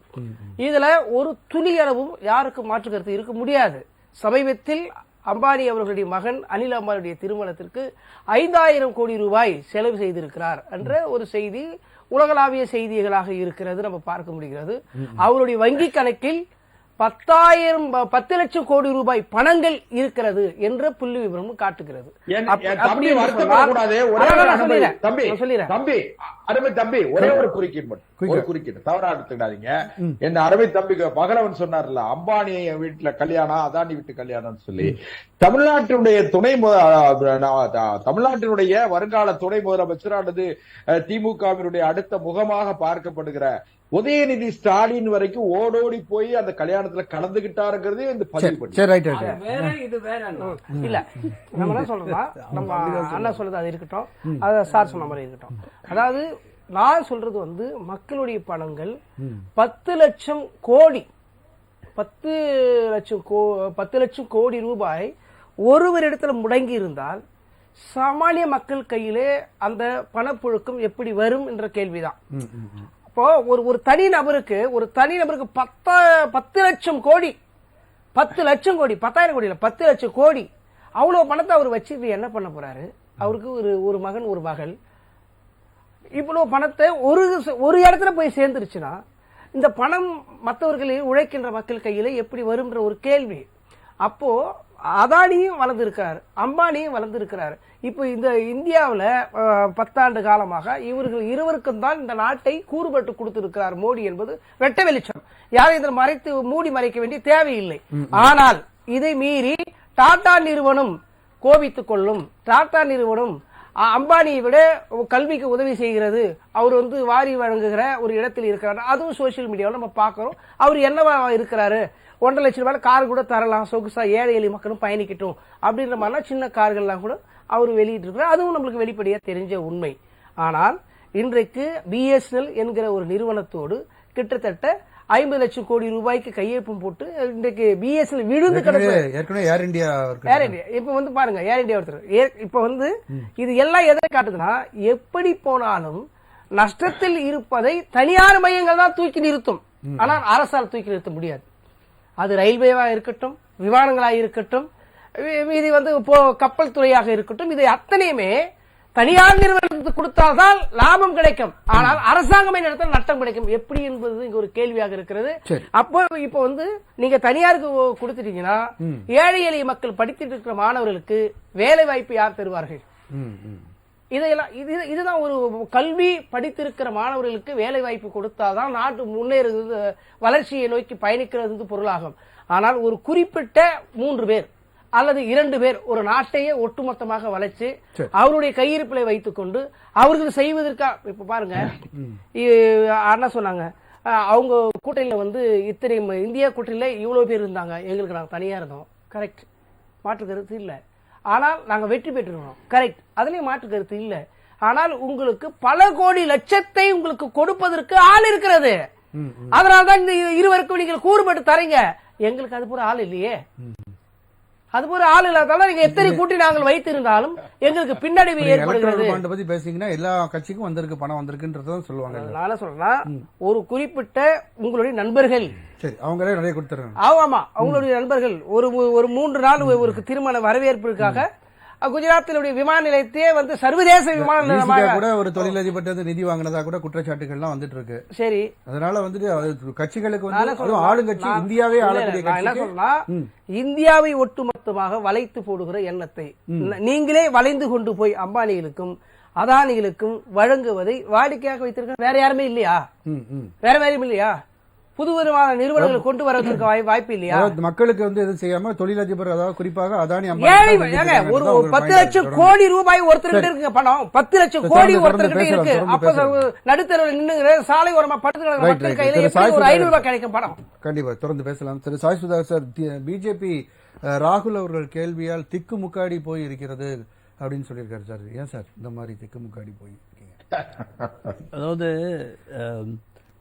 இதுல ஒரு துளி அளவும் யாருக்கும் மாற்று கருத்து இருக்க முடியாது. சமீபத்தில் அம்பானி அவர்களுடைய மகன் அனில் அம்பானியுடைய திருமணத்திற்கு 5000 கோடி ரூபாய் செலவு செய்திருக்கிறார் என்ற ஒரு செய்தி உலகளாவிய செய்திகளாக இருக்கிறது, நம்ம பார்க்க முடிகிறது. அவருடைய வங்கி கணக்கில் 10 லட்சம் கோடி ரூபாய் பணங்கள் இருக்கிறது என்ற புள்ளி விவரம் காட்டுகிறது. ஒரே ஒரு குறுக்கீடு தவறா எடுத்துக்காதீங்க. என் அருமை தம்பி பகலவன் சொன்னார்ல, அம்பானி வீட்டுல கல்யாணம், அதானி வீட்டு கல்யாணம் சொல்லி, தமிழ்நாட்டினுடைய வருங்கால துணை முதலமைச்சர் அல்லது திமுகவினுடைய அடுத்த முகமாக பார்க்கப்படுகிற உதயநிதி ஸ்டாலின் வரைக்கும் ஓடோடி போய் அந்த கல்யாணத்துல கலந்துகிட்டாருங்கிறது இந்த பதிவு இல்ல. நம்ம என்ன சொல்றோம், நம்ம அண்ணா சொல்றது அது இருக்கட்டும், அத சார் சொன்ன மாதிரி இருக்கட்டும். அதாவது நான் சொல்றது வந்து மக்களுடைய பணங்கள் 10 லட்சம் கோடி 10 லட்சம் கோடி ரூபாய் ஒருவரிடத்துல முடங்கி இருந்தால் சாமானிய மக்கள் கையிலே அந்த பணப்புழக்கம் எப்படி வரும் என்ற கேள்விதான். இப்போ ஒரு தனி நபருக்கு 10 லட்சம் கோடி 10,00,000 கோடி 10,000 கோடி இல்ல 10 லட்சம் கோடி அவ்வளவு பணத்தை அவர் வச்சு என்ன பண்ண போறாரு? அவருக்கு ஒரு மகன் ஒரு மகள், இவ்வளவு பணத்தை ஒரு இடத்துல போய் சேர்ந்துருச்சுன்னா இந்த பணம் மற்றவர்களில் உழைக்கின்ற மக்கள் கையில எப்படி வரும்ன்ற ஒரு கேள்வி. அப்போ அதானியும் வளர்ந்திருக்கிறாரு, அம்பானியும் வளர்ந்திருக்கிறாரு. இப்போ இந்த இந்தியாவில் 10 ஆண்டு காலமாக இவர்கள் இருவருக்கும் தான் இந்த நாட்டை கூறுபட்டு கொடுத்திருக்கிறார் மோடி என்பது வெட்ட வெளிச்சம். யாரும் இதில் மூடி மறைக்க வேண்டிய தேவையில்லை. ஆனால் இதை மீறி டாடா நிறுவனம் கோபித்துக் கொள்ளும். டாடா நிறுவனம் அம்பானியை விட கல்விக்கு உதவி செய்கிறது, அவர் வாரி வழங்குகிற ஒரு இடத்தில் இருக்கிறார். அதுவும் சோசியல் மீடியாவில் நம்ம பார்க்கிறோம். அவர் என்னவா இருக்கிறாரு, 1.5 லட்சம் ரூபாய் கார் கூட தரலாம், சொகுசா ஏழை எளிய மக்களும் பயணிக்கட்டும் அப்படின்ற மாதிரிலாம் சின்ன கார்கள்லாம் கூட அவர் வெளியிட்டு இருக்கிறார். அதுவும் நம்மளுக்கு வெளிப்படையா தெரிஞ்ச உண்மை. ஆனால் இன்றைக்கு பிஎஸ்என்எல் என்கிற ஒரு நிறுவனத்தோடு கிட்டத்தட்ட 50 லட்சம் கோடி ரூபாய்க்கு கையெழுப்பும் போட்டு இன்றைக்கு பிஎஸ்என்எல் விழுந்து கிடக்கு. ஏர் இந்தியா இப்ப பாருங்க, ஏர் இந்தியா ஒருத்தர் இப்ப இது எல்லாம் எதை காட்டுதுன்னா, எப்படி போனாலும் நஷ்டத்தில் இருப்பதை தனியார் மையங்கள் தான் தூக்கி நிறுத்தும். ஆனால் அரசால் தூக்கி நிறுத்த முடியாது. அது ரயில்வேவா இருக்கட்டும், விமானங்களா இருக்கட்டும், இது கப்பல் துறையாக இருக்கட்டும், இது அத்தனையுமே தனியார் நிறுவனத்துக்கு கொடுத்தால்தான் லாபம் கிடைக்கும். ஆனால் அரசாங்கமே நடத்த நட்டம் கிடைக்கும். எப்படி என்பது இங்க ஒரு கேள்வியாக இருக்கிறது. அப்போ இப்ப நீங்க தனியாருக்கு கொடுத்துட்டீங்கன்னா ஏழை எளிய மக்கள் படித்துட்டு இருக்கிற மாணவர்களுக்கு வேலை வாய்ப்பு யார் தருவார்கள்? இதுதான் ஒரு கல்வி படித்திருக்கிற மாணவர்களுக்கு வேலை வாய்ப்பு கொடுத்தாதான் நாட்டு முன்னேறுவது, வளர்ச்சியை நோக்கி பயணிக்கிறது பொருளாகும். ஆனால் ஒரு குறிப்பிட்ட 3 பேர் அல்லது 2 பேர் ஒரு நாட்டையே ஒட்டுமொத்தமாக வளைச்சு அவருடைய கையிருப்பிலை வைத்துக் கொண்டு அவர்கள் செய்வதற்கா இப்ப பாருங்க, அண்ணா சொன்னாங்க அவங்க கூட்டணியில இத்தனை இந்தியா கூட்டணியில இவ்வளவு பேர் இருந்தாங்க, எங்களுக்கு நாங்க தனியா இருந்தோம். கரெக்ட், மாற்று கருத்து இல்ல. ஆனால் நாங்க வெற்றி பெற்றிருக்கோம். கரெக்ட், அதுலயும் மாற்று கருத்து இல்ல. ஆனால் உங்களுக்கு பல கோடி லட்சத்தை உங்களுக்கு கொடுப்பதற்கு ஆள் இருக்கிறது. அதனால்தான் இந்த இருவருக்கும் நீங்கள் கூறுபட்டு தரீங்க. எங்களுக்கு அது போற ஆள் இல்லையே. அது போற ஆள் இல்லாதால நீங்க எத்தனை கூட்டி நாங்கள் வைத்திருந்தாலும் எங்களுக்கு பின்னடைவு ஏற்படுகிறது. பத்தி பேசிங்கன்னா எல்லா கட்சிக்கும் வந்திருக்கு, பணம் வந்திருக்குன்றதான் சொல்லுவாங்க. நான் சொல்றேன், ஒரு குறிப்பிட்ட உங்களுடைய நண்பர்கள், சரி, அவங்களே நிறைய கொடுத்துறாங்க. ஆமா, அவங்களுடைய நண்பர்கள் ஒரு 3 நாள் ஒரு திருமண வரவேற்புக்காக குஜராத்தினுடைய விமான நிலையத்தையே சர்வதேச விமான நிலையமாக கூட ஒரு தொழிலதிபர் நிதி வாங்கினதா கூட குற்றச்சாட்டுகள்லாம் வந்துட்டு இருக்கு. சரி, அதனால கட்சிகளுக்கு ஆளுங்கட்சி இந்தியாவே என்ன சொன்னா, இந்தியாவை ஒட்டுமொத்தமாக வளைத்து போடுகிற எண்ணத்தை நீங்களே வளைந்து கொண்டு போய் அம்பானிகளுக்கும் அதானிகளுக்கும் வழங்குவதை வாடிக்கையாக வைத்திருக்க வேற யாருமே இல்லையா? வேற யாரும் இல்லையா? புது விதமான நிறுவனங்கள் கொண்டு வரதுக்கு வாய்ப்பு இல்லையா? மக்களுக்கு எதுவும் செய்யாம தொழிலதிபர், அதாவது குறிப்பாக அதானி ஒரு 10 லட்சம் கோடி ரூபாய் ஒருத்தர் இருக்கு பணம், 10 லட்சம் கோடி ஒருத்தர் இருக்கு. அப்ப நடுத்தரவில் நின்று சாலை ஓரமா படுத்து மக்கள் கையில எப்படி ஒரு 500 ரூபாய் கிடைக்கும் பணம்? கண்டிப்பா தொடர்ந்து பேசலாம். திரு சாய் சுதாகர் சார், பிஜேபி ராகுல் அவர்கள் கேள்வியால் திக்கு முக்காடி போய் இருக்கிறது அப்படின்னு சொல்லியிருக்காரு சார். ஏன் சார் இந்த மாதிரி திக்கு முக்காடி போய் இருக்கீங்க? அதாவது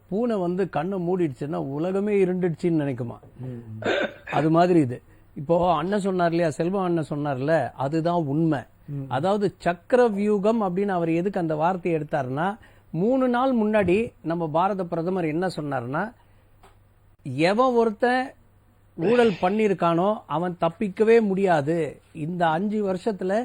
பூனை கண்ணை மூடிடுச்சுன்னா உலகமே இருண்டுடுச்சுன்னு நினைக்குமா, அது மாதிரி இது. இப்போ அண்ணன் சொன்னார் இல்லையா, செல்வம் அண்ணன் சொன்னார்ல, அதுதான் உண்மை. அதாவது சக்கர வியூகம் அப்படின்னு அவர் எதுக்கு அந்த வார்த்தையை எடுத்தாருன்னா, 3 நாள் முன்னாடி நம்ம பாரத பிரதமர் என்ன சொன்னார்னா, எவன் ஒருத்தன் ஊழல் பண்ணியிருக்கானோ அவன் தப்பிக்கவே முடியாது, இந்த 5 வருஷத்துல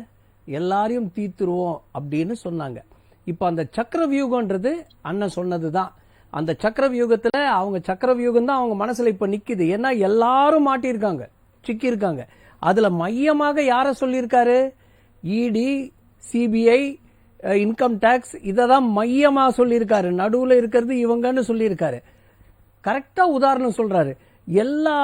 எல்லாரையும் தீத்துருவோம் அப்படின்னு சொன்னாங்க. இப்ப அந்த சக்கர வியூகம்ன்றது அண்ணன் சொன்னதுதான். அந்த சக்கர வியூகத்துல அவங்க சக்கர வியூகம் தான் அவங்க மனசுல இப்ப நிக்குது. ஏன்னா எல்லாரும் மாட்டியிருக்காங்க, சிக்கி இருக்காங்க. அதுல மையமாக யார சொல்லியிருக்காரு? இடி, சிபிஐ, இன்கம் டாக்ஸ், இததான் மையமா சொல்லியிருக்காரு. நடுவுல இருக்கிறது இவங்கன்னு சொல்லியிருக்காரு. கரெக்டா உதாரணம் சொல்றாரு. எல்லா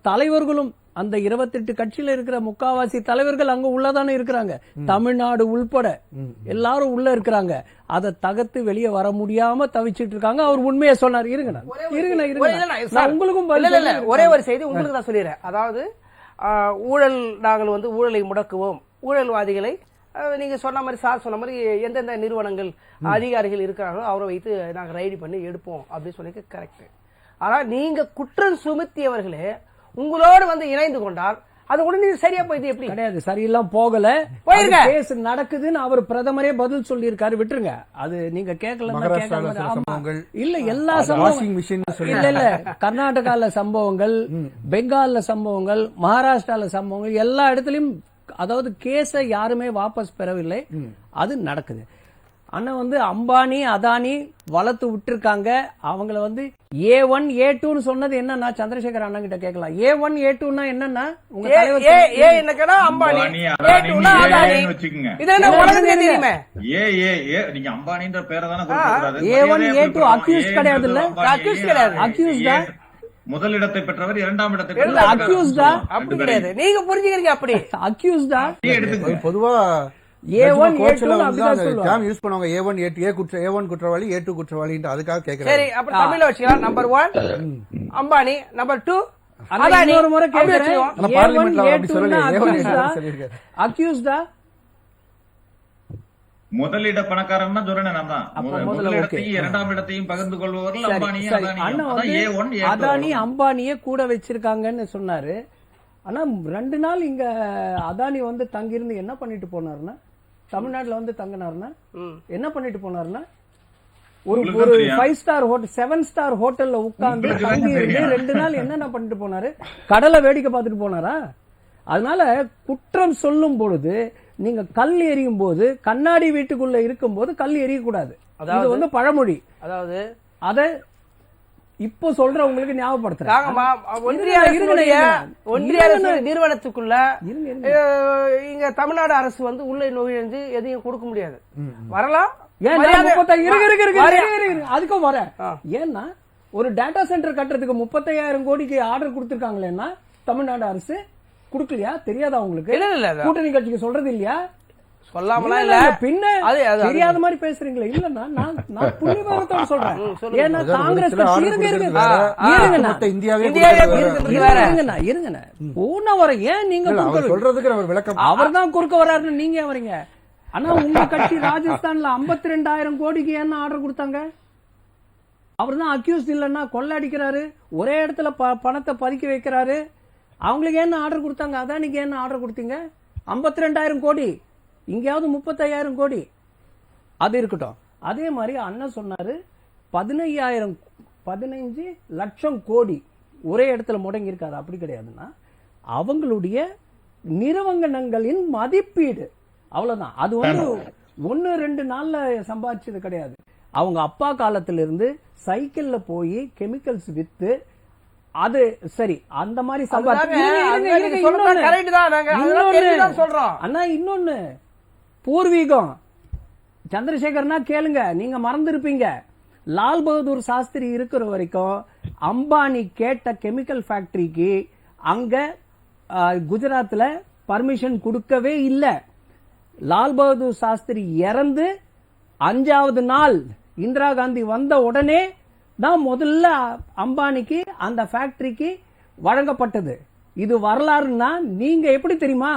தலைவர்களும் அந்த 28 கட்சியில இருக்கிற முக்காவாசி தலைவர்கள் அங்க உள்ளதானே இருக்கிறாங்க, தமிழ்நாடு உள்பட எல்லாரும் உள்ள இருக்கிறாங்க. அதை தகர்த்து வெளியே வர முடியாம தவிச்சிட்டு இருக்காங்க. அவர் உண்மையை சொன்னார். உங்களுக்கும் ஒரே ஒரு செய்தி உங்களுக்கு தான் சொல்லிடுறேன். அதாவது ஊழல், நாங்கள் ஊழலை முடக்குவோம், ஊழல்வாதிகளை நீங்க சொன்ன மாதிரி, சார் சொன்ன மாதிரி எந்தெந்த நிறுவனங்கள் அதிகாரிகள் இருக்கிறாங்களோ அவரை வைத்து நாங்க ரைடு பண்ணி எடுப்போம் அப்படின்னு சொல்லி கரெக்ட். ஆனா நீங்க குற்றம் சுமத்தியவர்களே உங்களோடு இணைந்து கொண்டால் அது உடனே சரியா போயிது. எப்படி கிடையாது, சரியெல்லாம் போகல, கேஸ் நடக்குதுன்னு அவர் பிரதமரே பதில் சொல்லி இருக்காரு. விட்டுருங்க, அது நீங்க கேட்கல. இல்ல எல்லா சம்பவம் இல்ல கர்நாடகால சம்பவங்கள், பெங்கால்ல சம்பவங்கள், மகாராஷ்டிரால சம்பவங்கள், எல்லா இடத்துலயும் அதாவது கேஸ யாருமே வாபஸ் பெறவில்லை. அது நடக்குது. ஆனா வந்து அம்பானி அதானி வளர்த்து விட்டுருக்காங்க. அவங்கள வந்து A1 A2ன்னு சொன்னது என்னன்னா சந்திரசேகர் அண்ணன் கிட்ட கேட்கலாம். A1 A2ன்னா என்னன்னா உங்க தலைவர் என்னக்கடா அம்பானி அதானின்னு அதானி ஏன்னு வச்சுக்கோங்க. இதெல்லாம் உலகமே தெரியுமே. நீங்க அம்பானின்ற பேரை தானே கொடுக்கக்கூடாது. A1 A2 அக்யூஸ் கிடையாது இல்ல, அக்யூஸ் கிடையாது. அக்யூஸ்டா முதலிடத்தை பெற்றவர், இரண்டாம் இடத்தை பெற்றவர். அக்யூஸ்டா அப்படி கிடையாது, நீங்க புரிஞ்சுக்கிறீங்க அப்படி. அக்யூஸ்டா எடுத்துக்கோங்க. பொதுவா A1 கோர்ட்ஸ்ல A2 வந்து அந்த டேர்ம் யூஸ் பண்ணுவாங்க. A1 A1 குற்றவாளி, A2 குற்றவாளின்னு அதுக்காக கேக்குறாங்க. சரி, அப்ப தமிழ்ல வச்சுக்கலாம். Number 1 Ambani, number 2 Adani. இன்னொரு முறை கேக்குறேன். ஆனா பார்லிமென்ட்ல அப்படி சொல்லல. A1 A2 சொல்லிருக்காரு. அக்யூஸ்டா முதலிட பணக்காரன்னா சொல்றேன் நான் தான். முதலிடத்தையும் இரண்டாம் இடத்தையும் பகிர்ந்து கொள்பவர்கள் அம்பானியும் அண்ணன் அதானியும். வந்து அதானி அம்பானியே கூட வச்சிருக்காங்கன்னு சொன்னாரு. ஆனா 2 நாள் இங்க அதானி வந்து தங்கியிருந்து என்ன பண்ணிட்டு போனாருன்னா, தமிழ்நாட்டுல வந்து தங்கினாருன்னா என்ன பண்ணிட்டு போனாருன்னா, ஒரு 5 ஸ்டார் ஹோட்டல் 7 ஸ்டார் ஹோட்டல்ல உட்கார்ந்து தங்கி இருந்து 2 நாள் என்னென்ன பண்ணிட்டு போனாரு? கடலை வேடிக்கை பார்த்துட்டு போனாரா? அதனால குற்றம் சொல்லும் பொழுது நீங்க கல் எறியும் போது கண்ணாடி வீட்டுக்குள்ள இருக்கும் போது கல் எறியக்கூடாது. அது வந்து பழமொழி. அதாவது அத இப்போ சொல்றவங்களுக்கு ஞாபகப்படுத்துறேன். ஒன்றிய அரசு நிறுவனத்துக்குள்ள இங்க தமிழ்நாடு அரசு வந்து உள்ள நுழைஞ்சு எதையும் கொடுக்க முடியாது. வரலாம், அதுக்கும் வர. ஏன்னா ஒரு டேட்டா சென்டர் கட்டுறதுக்கு 35,000 கோடிக்கு ஆர்டர் கொடுத்திருக்காங்களேன்னா தமிழ்நாடு அரசு கொடுக்கலையா? தெரியாதா உங்களுக்கு? கூட்டணி கட்சிக்கு சொல்றது இல்லையா? சொல்லாமலாம் இல்ல, பின்ன தெரியாத மாதிரி பேசுறீங்களா? இல்லன்னா நான் புள்ளிவிவரத்தோட சொல்றேன். ஏன்னா காங்கிரஸ் இருங்க போன வர ஏன் நீங்க சொல்றதுக்கு அவர் விளக்கம் அவர் தான் குறுக்க வர்றாருன்னு நீங்க வரீங்க. ஆனா உங்க கட்சி ராஜஸ்தான்ல 52,000 கோடிக்கு என்ன ஆர்டர் கொடுத்தாங்க? அவர் தான் அக்யூஸ்ட் இல்லன்னா கொள்ளை அடிக்கிறாரு, ஒரே இடத்துல பணத்தை பதுக்கி வைக்கிறாரு. அவங்களுக்கு என்ன ஆர்டர் கொடுத்தாங்க? அதானிக்கு என்ன ஆர்டர் கொடுத்தீங்க? 52,000 கோடி, இங்கேயாவது 35,000 கோடி. அது இருக்கட்டும். அதே மாதிரி அண்ணன் சொன்னாரு 15 லட்சம் கோடி ஒரே இடத்துல முடங்கி இருக்காது. அப்படி கிடையாதுன்னா அவங்களுடைய நிறுவனங்களின் மதிப்பீடு, அவ்வளவுதான். அது வந்து 1-2 நாள்ல சம்பாதிச்சது கிடையாது. அவங்க அப்பா காலத்திலிருந்து சைக்கிள்ல போய் கெமிக்கல்ஸ் வித்து அது சரி அந்த மாதிரி அண்ணா. இன்னொன்னு பூர்வீகம் சந்திரசேகர்னா கேளுங்க, நீங்க மறந்துருப்பீங்க. லால் பகதூர் சாஸ்திரி இருக்கிற வரைக்கும் அம்பானி கேட்ட கெமிக்கல் ஃபேக்டரிக்கு அங்க குஜராத்ல பர்மிஷன் கொடுக்கவே இல்லை. லால் பகதூர் சாஸ்திரி இறந்து 5வது நாள் இந்திரா காந்தி வந்த உடனே தான் முதல்ல அம்பானிக்கு அந்த ஃபேக்டரிக்கு வழங்கப்பட்டது. இது வரலாறுன்னா நீங்க எப்படி தெரியுமா?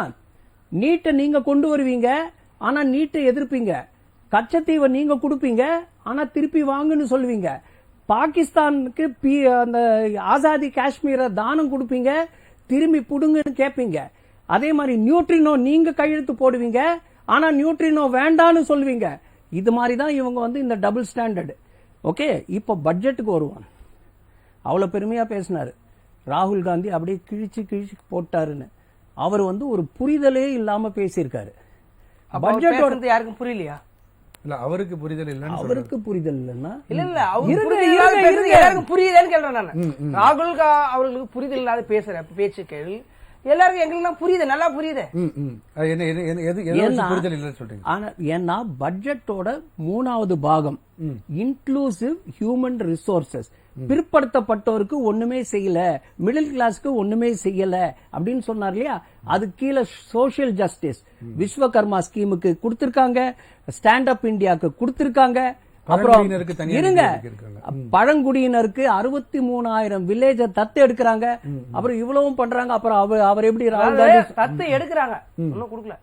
நீட்டை நீங்க கொண்டு வருவீங்க, ஆனா நீட்டை எதிர்ப்பீங்க. கச்சத்தீவை நீங்க கொடுப்பீங்க, ஆனா திருப்பி வாங்குன்னு சொல்லுவீங்க. பாகிஸ்தானுக்கு அந்த ஆசாதி காஷ்மீரை தானம் கொடுப்பீங்க, திரும்பி புடுங்கன்னு கேட்பீங்க. அதே மாதிரி நியூட்ரினோ நீங்க கையெழுத்து போடுவீங்க, ஆனா நியூட்ரினோ வேண்டான்னு சொல்லுவீங்க. இது மாதிரி தான் இவங்க வந்து இந்த டபுள் ஸ்டாண்டர்டு. ஓகே, இப்போ பட்ஜெட்டுக்கு வருவான். அவ்வளவு பெருமையா பேசினாரு ராகுல் காந்தி, அப்படியே கிழிச்சு போட்டாருன்னு. அவர் வந்து ஒரு புரிதலே இல்லாம பேசியிருக்காரு. பட்ஜெட் யாருக்கும் புரியலையா? இல்ல அவருக்கு புரிதல் இல்ல, அவருக்கு புரிதல் இல்லன்னா எல்லாருக்கும் புரியுதுன்னு கேள்றேன் நான். ராகுல் அவர்களுக்கு புரிதல் இல்லாத பேசுற பேச்சுக்கள் எல்லாருக்கும் எங்களுக்கு புரியுது, நல்லா புரியுது. ஏன்னா பட்ஜெட்டோட 3வது பாகம் இன்க்ளூசிவ் ஹியூமன் ரிசோர்சஸ், பிற்படுத்தப்பட்டோருக்கு ஒண்ணுமே செய்யல, மிடில் கிளாஸ்க்கு ஒண்ணுமே செய்யல அப்படின்னு சொன்னார் இல்லையா? அது கீழே சோசியல் ஜஸ்டிஸ் விஸ்வகர்மா ஸ்கீமுக்கு கொடுத்திருக்காங்க, ஸ்டாண்ட் அப் இந்தியாவுக்கு கொடுத்திருக்காங்க. அப்புறம் இருங்க, பழங்குடியினருக்கு 63,000 வில்லேஜ தத்து எடுக்கிறாங்க. அப்புறம் இவ்வளவும் பண்றாங்க. அப்புறம் அவர் எப்படி தத்து எடுக்கிறாங்க? ஒன்னும் கொடுக்கல.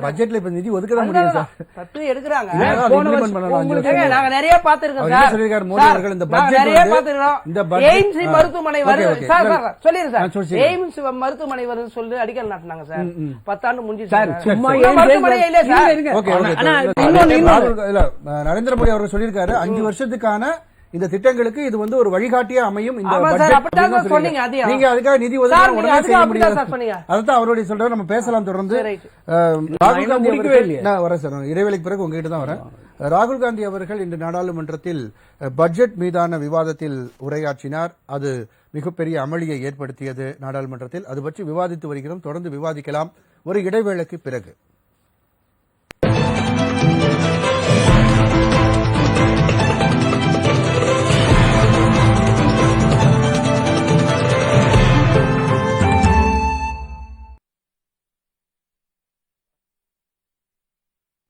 பட்ஜெட்ல இப்ப நிதி ஒதுக்க முடியாது சார். தத்து எடுக்கிறாங்க. நாங்க நிறைய பாத்துருக்கோம் சார். சொல்லிருக்காரு மோடி அவர்கள் இந்த பட்ஜெட் நிறைய பாத்துறோம். எய்ம்ஸ் மருத்துவமனை வருது சார். சொல்லிரு சார், எய்ம்ஸ் மருத்துவமனை வருது சொல்லி அடிக்கல் நாட்டினாங்க சார். 10 ஆண்டு முடிஞ்சு சார். சும்மா மருத்துவமனை இல்ல சார். நரேந்திர மோடி அவர்கள் சொல்லியிருக்காரு 5 வருஷத்துக்கான இந்த திட்டங்களுக்கு இது வந்து ஒரு வழிகாட்டியா அமையும். இந்த ஆமா சார், budget அப்படிதான் அப்படின்னு சொன்னீங்க. அதையும். நீங்க அதுக்காக நிதி ஒதுக்க சார், நீங்க உடனே அதுக்கு செய்ய அப்படிதான் முடியாது. சார் சொன்னீங்க. அதுதான் அவருடைய சொல்றாரு. நம்ம பேசலாம் தொடர்ந்து. சரி, right. ராகுல் காந்தி முடிக்கவே அவர்கள் இல்லையே. நான் வரேன் சார், இடைவேளைக்கு பிறகு உங்ககிட்ட தான் வரேன். ராகுல் காந்தி அவர்கள் இன்று நாடாளுமன்றத்தில் பட்ஜெட் மீதான விவாதத்தில் உரையாற்றினார். அது மிகப்பெரிய அமளியை ஏற்படுத்தியது நாடாளுமன்றத்தில். அது பற்றி விவாதித்து வருகிறோம். தொடர்ந்து விவாதிக்கலாம் ஒரு இடைவேளைக்கு பிறகு.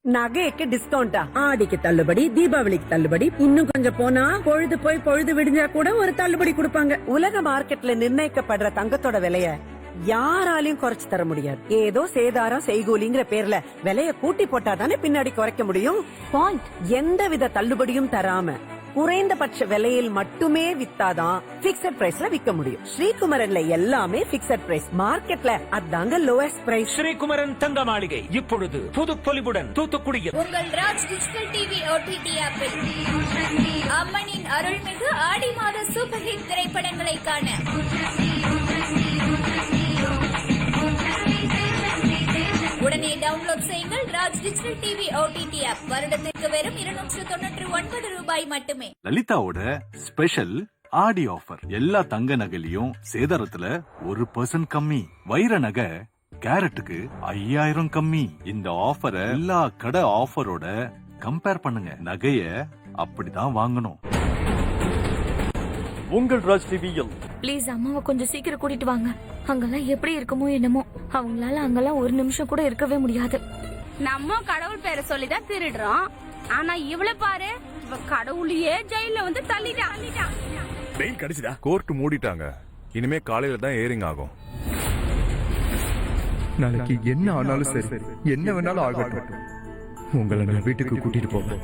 நகைக்கு டிஸ்கவுண்டா? ஆடிக்கு தள்ளுபடி, தீபாவளிக்கு தள்ளுபடி, இன்னும் கொஞ்சம் போனா பொழுது போய் பொழுது விடிஞ்சா கூட ஒரு தள்ளுபடி கொடுப்பாங்க. உலக மார்க்கெட்ல நிர்ணயிக்கப்படுற தங்கத்தோட விலைய யாராலையும் குறைச்சு தர முடியாது. ஏதோ சேதாரம் செய்கூலிங்கிற பேர்ல விலைய கூட்டி போட்டாதானே பின்னாடி குறைக்க முடியும். பாயிண்ட். எந்தவித தள்ளுபடியும் தராம குறைந்தபட்ச விலையில் மட்டுமே வித்தாதான் பிக்ஸட் பிரைஸ்ல விற்க முடியும். ஸ்ரீகுமரன்ல எல்லாமே பிக்ஸட் பிரைஸ். மார்க்கெட்ல அதாங்க லோயஸ்ட் பிரைஸ். ஸ்ரீகுமரன் தங்க மாளிகை இப்பொழுது புதுப்பொலிவுடன் தூத்துக்குடியில். உங்கள் ராஜ் டிஜிட்டல் டிவி OTT ஆப்பில் அம்மனின் அருள்மிகு ஆடி மாத சூப்பர் ஹிட் திரைப்படங்களை காண உடனே டவுன்லோட் செய்யுங்கள் Raj digital TV OTT app. வருடத்திற்கு வெறும் 299 ரூபாய் மட்டுமே. லலிதாவோட ஸ்பெஷல் ஆடி ஆஃபர். எல்லா தங்க நகையிலும் சேதாரத்துல 1% கம்மி. வைர நகை கேரட்டுக்கு 5000 கம்மி. இந்த ஆஃபரை எல்லா கடை ஆஃபரோட கம்பேர் பண்ணுங்க. நகைய அப்படிதான் வாங்கணும். உங்கள் ராஜ் டிவியில் ப்ளீஸ் அம்மாவை கொஞ்சம் சீக்கிரம் கூட்டிட்டு வாங்க. அங்கெல்லாம் எப்படி இருக்குமோ என்னமோ, அவங்களால அங்கெல்லாம் ஒரு நிமிஷம் கூட இருக்கவே முடியாது. நம்ம கடவுள் பேரை சொல்லிதான் திருடுறோம். ஆனா இவள பாரு, இவ கடவுளையே ஜெயில வந்து தள்ளிட்டான். பெயில் கிடைச்சதா? கோர்ட் மூடிட்டாங்க. இனிமே காலையில தான் ஏரிங் ஆகும். நாளைக்கு என்ன ஆனாலும் சரி, என்ன வேணாலும் ஆகட்டும், உங்களை நான் வீட்டுக்கு கூட்டிட்டு போவேன்.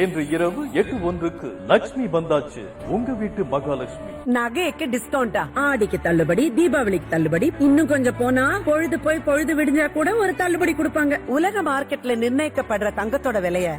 இன்று இரவு 8:01 லட்சுமி வந்தாச்சு. உங்க வீட்டு மகாலட்சுமி. நகைக்கு டிஸ்கவுண்டா? ஆடிக்கு தள்ளுபடி, தீபாவளிக்கு தள்ளுபடி, இன்னும் கொஞ்சம் போனா பொழுது போய் பொழுது விடிஞ்சா கூட ஒரு தள்ளுபடி கொடுப்பாங்க. உலக மார்க்கெட்ல நிர்ணயிக்கப்படுற தங்கத்தோட விலைய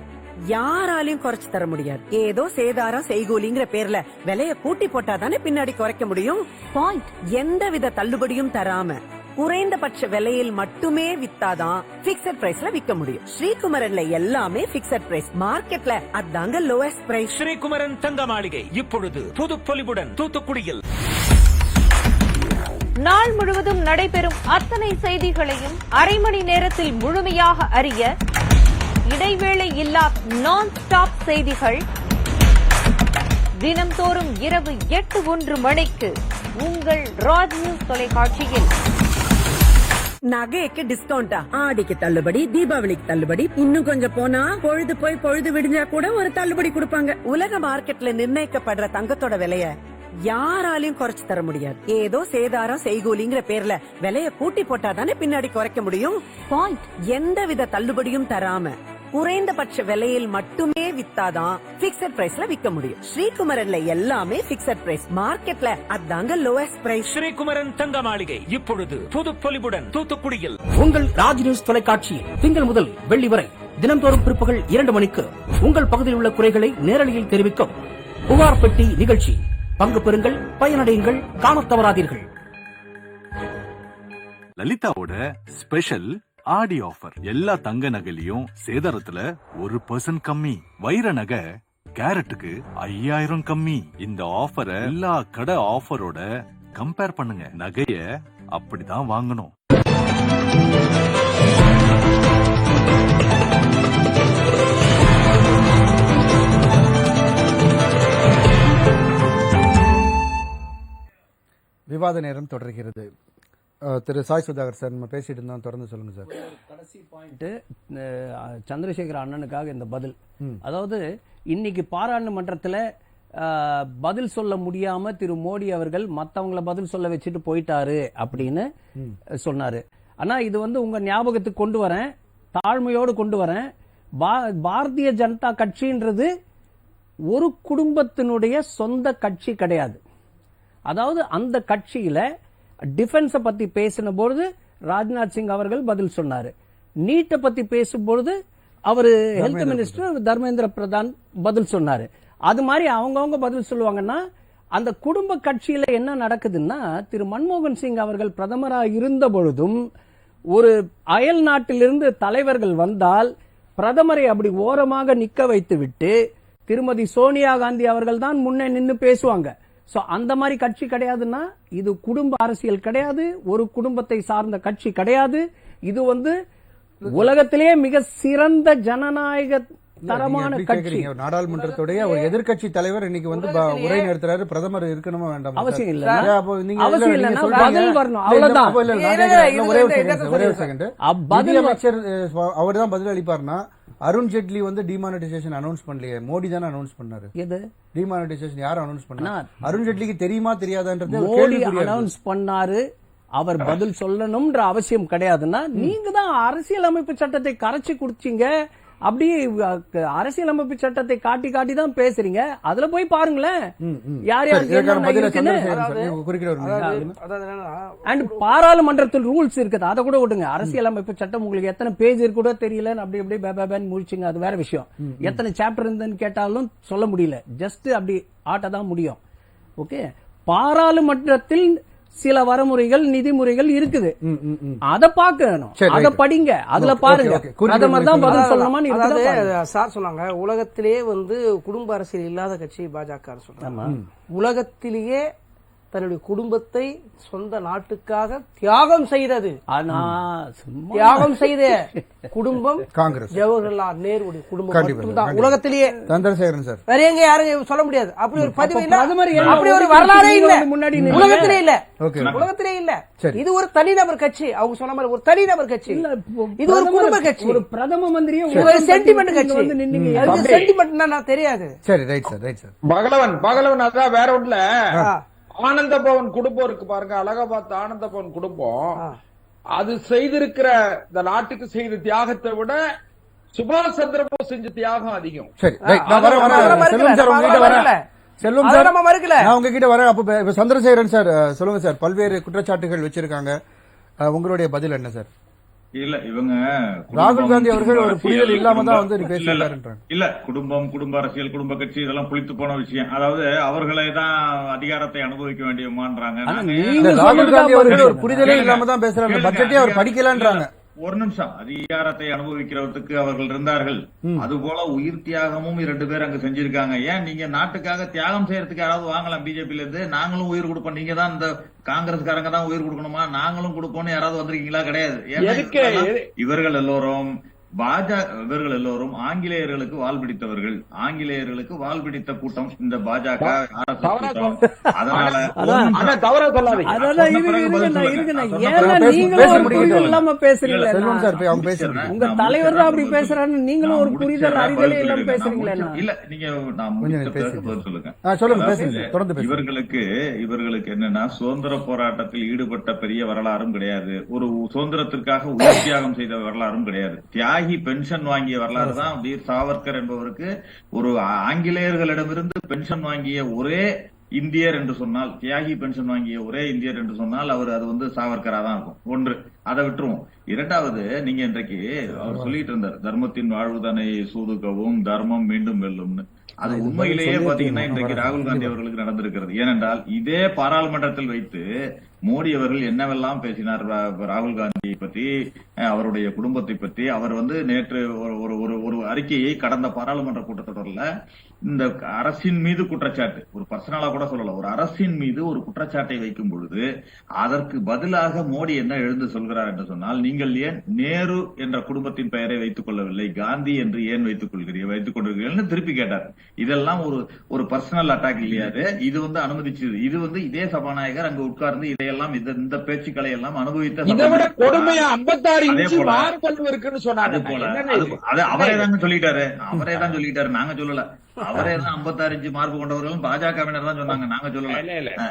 யாராலையும் குறைச்சு தர முடியாது. ஏதோ சேதாரம் செய்கூலிங்கிற பேர்ல விலைய கூட்டி போட்டாதானே பின்னாடி குறைக்க முடியும். பாயிண்ட். எந்தவித தள்ளுபடியும் தராம குறைந்தபட்ச விலையில் மட்டுமே வித்தாதான் பிக்ஸட் பிரைஸ்ல விற்க முடியும். ஸ்ரீகுமரன்ல எல்லாமே பிக்ஸட் பிரைஸ். மார்க்கெட்ல அதாங்க லோயஸ்ட் பிரைஸ். ஸ்ரீகுமரன் தங்க மாளிகை இப்பொழுது புதுப்பொலிவுடன் தூத்துக்குடியில். நாள் முழுவதும் நடைபெறும் அத்தனை செய்திகளையும் அரை மணி நேரத்தில் முழுமையாக அறிய இடைவேளை இல்லா நான் ஸ்டாப் செய்திகள் தினம்தோறும் இரவு 8:01 மணிக்கு உங்கள் ராஜ் நியூஸ் தொலைக்காட்சியில். நகைக்கு டிஸ்கவுண்டா? ஆடிக்கு தள்ளுபடி, தீபாவளிக்கு தள்ளுபடி, இன்னும் கொஞ்சம் போனா பொழுது போய் பொழுது விடிஞ்சா கூட ஒரு தள்ளுபடி கொடுப்பாங்க. உலக மார்க்கெட்ல நிர்ணயிக்கப்படுற தங்கத்தோட விலைய யாராலையும் குறைச்சு தர முடியாது. ஏதோ சேதாரம் செய்கூலிங்கிற பேர்ல விலைய கூட்டி போட்டாதானே பின்னாடி குறைக்க முடியும். பாயிண்ட். எந்தவித தள்ளுபடியும் தராம குறைந்தபட்ச விலையில் மட்டுமே வித்தாதான் பிக்ஸட் பிரைஸ்ல விற்க முடியும். ஸ்ரீகுமரன்ல எல்லாமே பிக்ஸட் பிரைஸ். மார்க்கெட்ல அதாங்க லோயஸ்ட் பிரைஸ். ஸ்ரீகுமரன் தங்க மாளிகை இப்பொழுது புதுப்பொலிவுடன் தூத்துக்குடியில். உங்கள் ராஜ் நியூஸ் தொலைக்காட்சியில் திங்கள் முதல் வெள்ளி வரை தினந்தோறும் பிற்பகல் 2 மணிக்கு உங்கள் பகுதியில் உள்ள குறைகளை நேரலையில் தெரிவிக்கும் புகார் பெட்டி நிகழ்ச்சி. பங்கு பெறுங்கள், பயனடையுங்கள், காணத் தவறாதீர்கள். லலிதாவோட ஸ்பெஷல் ஆடி ஆஃபர். எல்லா தங்க நகையிலும் சேதாரத்துல 1% கம்மி. வைர நகை கேரட்டுக்கு 5000 கம்மி. இந்த ஆஃபரை எல்லா கடை ஆஃபரோட கம்பேர் பண்ணுங்க. நகைய அப்படிதான் வாங்கணும். விவாத நேரம் தொடர்கிறது. திரு சாய் சுதாகர் சார், நம்ம பேசிட்டு இருந்தோம், தொடர்ந்து சொல்லுங்க சார். கடைசி பாயிண்ட் சந்திரசேகர் அண்ணனுக்காக இந்த பதில். அதாவது இன்னைக்கு பாராளுமன்றத்தில் பதில் சொல்ல முடியாம திரு மோடி அவர்கள் மற்றவங்களை பதில் சொல்ல வச்சுட்டு போயிட்டாரு அப்படின்னு சொன்னாரு. ஆனா இது வந்து உங்க ஞாபகத்துக்கு கொண்டு வரேன், தாழ்மையோடு கொண்டு வரேன். பாரதிய ஜனதா கட்சின்றது ஒரு குடும்பத்தினுடைய சொந்த கட்சி கிடையாது. அதாவது அந்த கட்சியில டிஃபென்ஸ பத்தி பேசின பொழுது ராஜ்நாத் சிங் அவர்கள் பதில் சொன்னாரு. நீட்டை பத்தி பேசும்பொழுது அவரு ஹெல்த் மினிஸ்டர் தர்மேந்திர பிரதான் பதில் சொன்னாரு. அது மாதிரி அவங்கவுங்க பதில் சொல்லுவாங்கன்னா, அந்த குடும்ப கட்சியில என்ன நடக்குதுன்னா, திரு மன்மோகன் சிங் அவர்கள் பிரதமராக இருந்த பொழுதும் ஒரு அயல் நாட்டிலிருந்து தலைவர்கள் வந்தால் பிரதமரை அப்படி ஓரமாக நிக்க வைத்து விட்டு திருமதி சோனியா காந்தி அவர்கள் தான் முன்னே நின்று பேசுவாங்க. சோ அந்த மாதிரி கட்சி கிடையாதுன்னா இது குடும்ப அரசியல் கிடையாது, ஒரு குடும்பத்தை சார்ந்த கட்சி கிடையாது. இது உலகத்திலேயே மிக சிறந்த ஜனநாயக தரமான கட்சி. நாடாளுமன்றத்துடைய ஒரு எதிர்க்கட்சி தலைவர் இன்னைக்கு உரை நிறுத்துறாரு, பிரதமர் இருக்கணுமா வேண்டாம்? அவசியம் இல்ல, அவசியம் இல்லைன்னா பதில் வரணும், அவ்வளவுதான். ஒரே ஒரு செகண்ட், பதில் அமைச்சர் அவர் தான் பதில் அளிப்பார்னா, அருண் ஜேட்லி டிமானிட்டைசேஷன் அனௌன்ஸ் பண்ணலையே, மோடி தானே அனௌன்ஸ் பண்ணாரு. எது டிமானிட்டைசேஷன் யார் அனௌன்ஸ் பண்ணா? அருண் ஜேட்லிக்கு தெரியுமா தெரியாதான்றது மோடி அனௌன்ஸ் பண்ணாரு. அவர் பதில் சொல்லணும்ன்ற அவசியம் கிடையாதுன்னா, நீங்க தான் அரசியலமைப்பு சட்டத்தை கரைச்சி குடிச்சீங்க, அப்படி அரசியலமைப்பு சட்டத்தை காட்டி காட்டி தான் பேசுறீங்க. அதுல போய் பாருங்களேன் யார் அண்ட் பாராளுமன்றத்தில் ரூல்ஸ் இருக்குது, அதை கூட விடுங்க. அரசியலமைப்பு சட்டம் உங்களுக்கு எத்தனை பேஜ் இருக்கு கூட தெரியல, அப்படி அப்படியே பேபேன்னு முடிச்சுங்க, அது வேற விஷயம். எத்தனை சாப்டர் இருந்துன்னு கேட்டாலும் சொல்ல முடியல, ஜஸ்ட் அப்படி ஆட்ட தான் முடியும். ஓகே, பாராளுமன்றத்தில் சில வரமுறைகள் நிதிமுறைகள் இருக்குது, அத பாக்கணும், அத படிங்க, அதுல பாருங்க. பிரதமர் தான் பதில் சொல்லணுமான்னு. சார் சொன்னாங்க உலகத்திலேயே குடும்ப அரசியல் இல்லாத கட்சி பாஜக சொல்றாங்க. உலகத்திலேயே தன்னுடைய குடும்பத்தை சொந்த நாட்டுக்காக தியாகம் செய்தது, தியாகம் செய்த குடும்பம் காங்கிரஸ், ஜவஹர்லால் நேருடைய குடும்பம் உலகத்திலேயே. சந்திரசேகரன் சார் வேற எங்க யாரும் சொல்ல முடியாது. அப்படி ஒரு பதிவு இல்ல, அப்படி ஒரு வரலாறே இல்ல, உலகத்திலே இல்ல, உலகத்திலே இல்ல. இது ஒரு தனிநபர் கட்சி, அவங்க சொன்ன மாதிரி ஒரு தனிநபர் கட்சி, இது ஒரு குடும்ப கட்சி, ஒரு பிரதம மந்திரியே ஒரு சென்டிமெண்ட் கட்சி. சென்டிமெண்ட் தெரியாது. சரி, ரைட் சார், ரைட் சார். பகலவன் அதான் வேற ஒண்ணுல. ஆனந்த பவன் குடும்பம் இருக்கு பாருங்க, அலகாபாத் ஆனந்த பவன் குடும்பம், அது செய்திருக்கிற இந்த நாட்டுக்கு செய்த தியாகத்தை விட சுபாஷ் சந்திர போஸ் செஞ்ச தியாகம் அதிகம். செல்வம் சார், நான் உங்ககிட்ட வரேன். அப்ப சந்திரசேகரன் சார் சொல்லுங்க சார், பல்வேறு குற்றச்சாட்டுகள் வச்சிருக்காங்க, உங்களுடைய பதில் என்ன சார்? இல்ல, இவங்க ராகுல் காந்தி அவர்கள் ஒரு புரிதல் இல்லாம தான் பேசுறாங்க. இல்ல, குடும்ப அரசியல், குடும்ப கட்சி இதெல்லாம் புளித்து போன விஷயம். அதாவது அவர்களே தான் அதிகாரத்தை அனுபவிக்க வேண்டியமான்றாங்க. ராகுல் காந்தி அவர்கள் ஒரு புரிதலே இல்லாம தான் பேசுறாங்க, பட்ஜெட்டே அவர் படிக்கலன்றாங்க. ஒரு நிமிஷம், அதிகாரத்தை அனுபவிக்கிறதுக்கு அவர்கள் இருந்தார்கள், அதுபோல உயிர் தியாகமும் 2 பேர் அங்க செஞ்சிருக்காங்க. ஏன் நீங்க நாட்டுக்காக தியாகம் செய்யறதுக்கு யாராவது வாங்கலாம் பிஜேபியில இருந்து? நாங்களும் உயிர் கொடுப்போம், நீங்க தான் இந்த காங்கிரஸ்காரங்க தான் உயிர் கொடுக்கணுமா, நாங்களும் கொடுப்போம்னு யாராவது வந்திருக்கீங்களா? கிடையாது. இவர்கள் எல்லோரும் இவர்கள் எல்லோரும் ஆங்கிலேயர்களுக்கு வால் பிடித்தவர்கள், ஆங்கிலேயர்களுக்கு வால் பிடித்த கூட்டம் இந்த பாஜக. அதனால உங்க தலைவர் தான் அப்படி பேசுறாரு, நீங்களும் ஒரு புரிதல் அறிதலே இல்லாம பேசுறீங்களா? இல்ல, நீங்க சொல்லுங்க. இவர்களுக்கு என்னன்னா, சுதந்திர போராட்டத்தில் ஈடுபட்ட பெரிய வரலாறும் கிடையாது, ஒரு சுதந்திரத்திற்காக உயிர் தியாகம் செய்த வரலாறும் கிடையாது. தியாகி பென்ஷன் வாங்கிய வரலாறு தான் வீர் சாவர்கர் என்பவருக்கு. ஒரு ஆங்கிலேயர்களிடமிருந்து பென்ஷன் வாங்கிய ஒரே இந்தியர் என்று சொன்னால், தியாகி பென்ஷன் வாங்கிய ஒரே இந்தியர் என்று சொன்னால் அவர் அது சாவர்கரா தான் இருக்கும். ஒன்று, அதை விட்டுருவோம். இரண்டாவது, நீங்க இன்றைக்கு அவர் சொல்லிட்டு இருந்தார், தர்மத்தின் வாழ்வுதனை சூதுக்கவும் தர்மம் மீண்டும் வெல்லும்னு. அது உண்மையிலேயே பாத்தீங்கன்னா இன்றைக்கு ராகுல் காந்தி அவர்களுக்கு நடந்திருக்கிறது. ஏனென்றால் இதே பாராளுமன்றத்தில் வைத்து மோடி அவர்கள் என்னவெல்லாம் பேசினார் ராகுல் காந்தியை பற்றி, அவருடைய குடும்பத்தை பற்றி. அவர் நேற்று ஒரு அறிக்கையை கடந்த பாராளுமன்ற கூட்டத்தொடர்ல இந்த அரசின் மீது குற்றச்சாட்டு, ஒரு பர்சனலா கூட சொல்லல, ஒரு அரசின் மீது ஒரு குற்றச்சாட்டை வைக்கும் பொழுது அதற்கு பதிலாக மோடி என்ன எழுந்து சொல்கிறார் என்று சொன்னால், நீங்கள் ஏன் நேரு என்ற குடும்பத்தின் பெயரை வைத்துக் கொள்ளவில்லை, காந்தி என்று ஏன் வைத்துக் கொண்டிருக்கிறீர்கள் திருப்பி கேட்டார். இதெல்லாம் ஒரு பர்சனல் அட்டாக் இல்லையா? இது அனுமதிச்சது. இது இதே சபாநாயகர் அங்கு உட்கார்ந்து இதையெல்லாம் இந்த பேச்சுக்களை எல்லாம் அனுபவித்த அவரே தான் சொல்லிட்டாரு, நாங்க சொல்லல. அவரே தான் 56 இன்ச்சு மார்பு கொண்டவர்கள் பாஜகவினர் தான் சொன்னாங்க, நாங்க சொல்லல.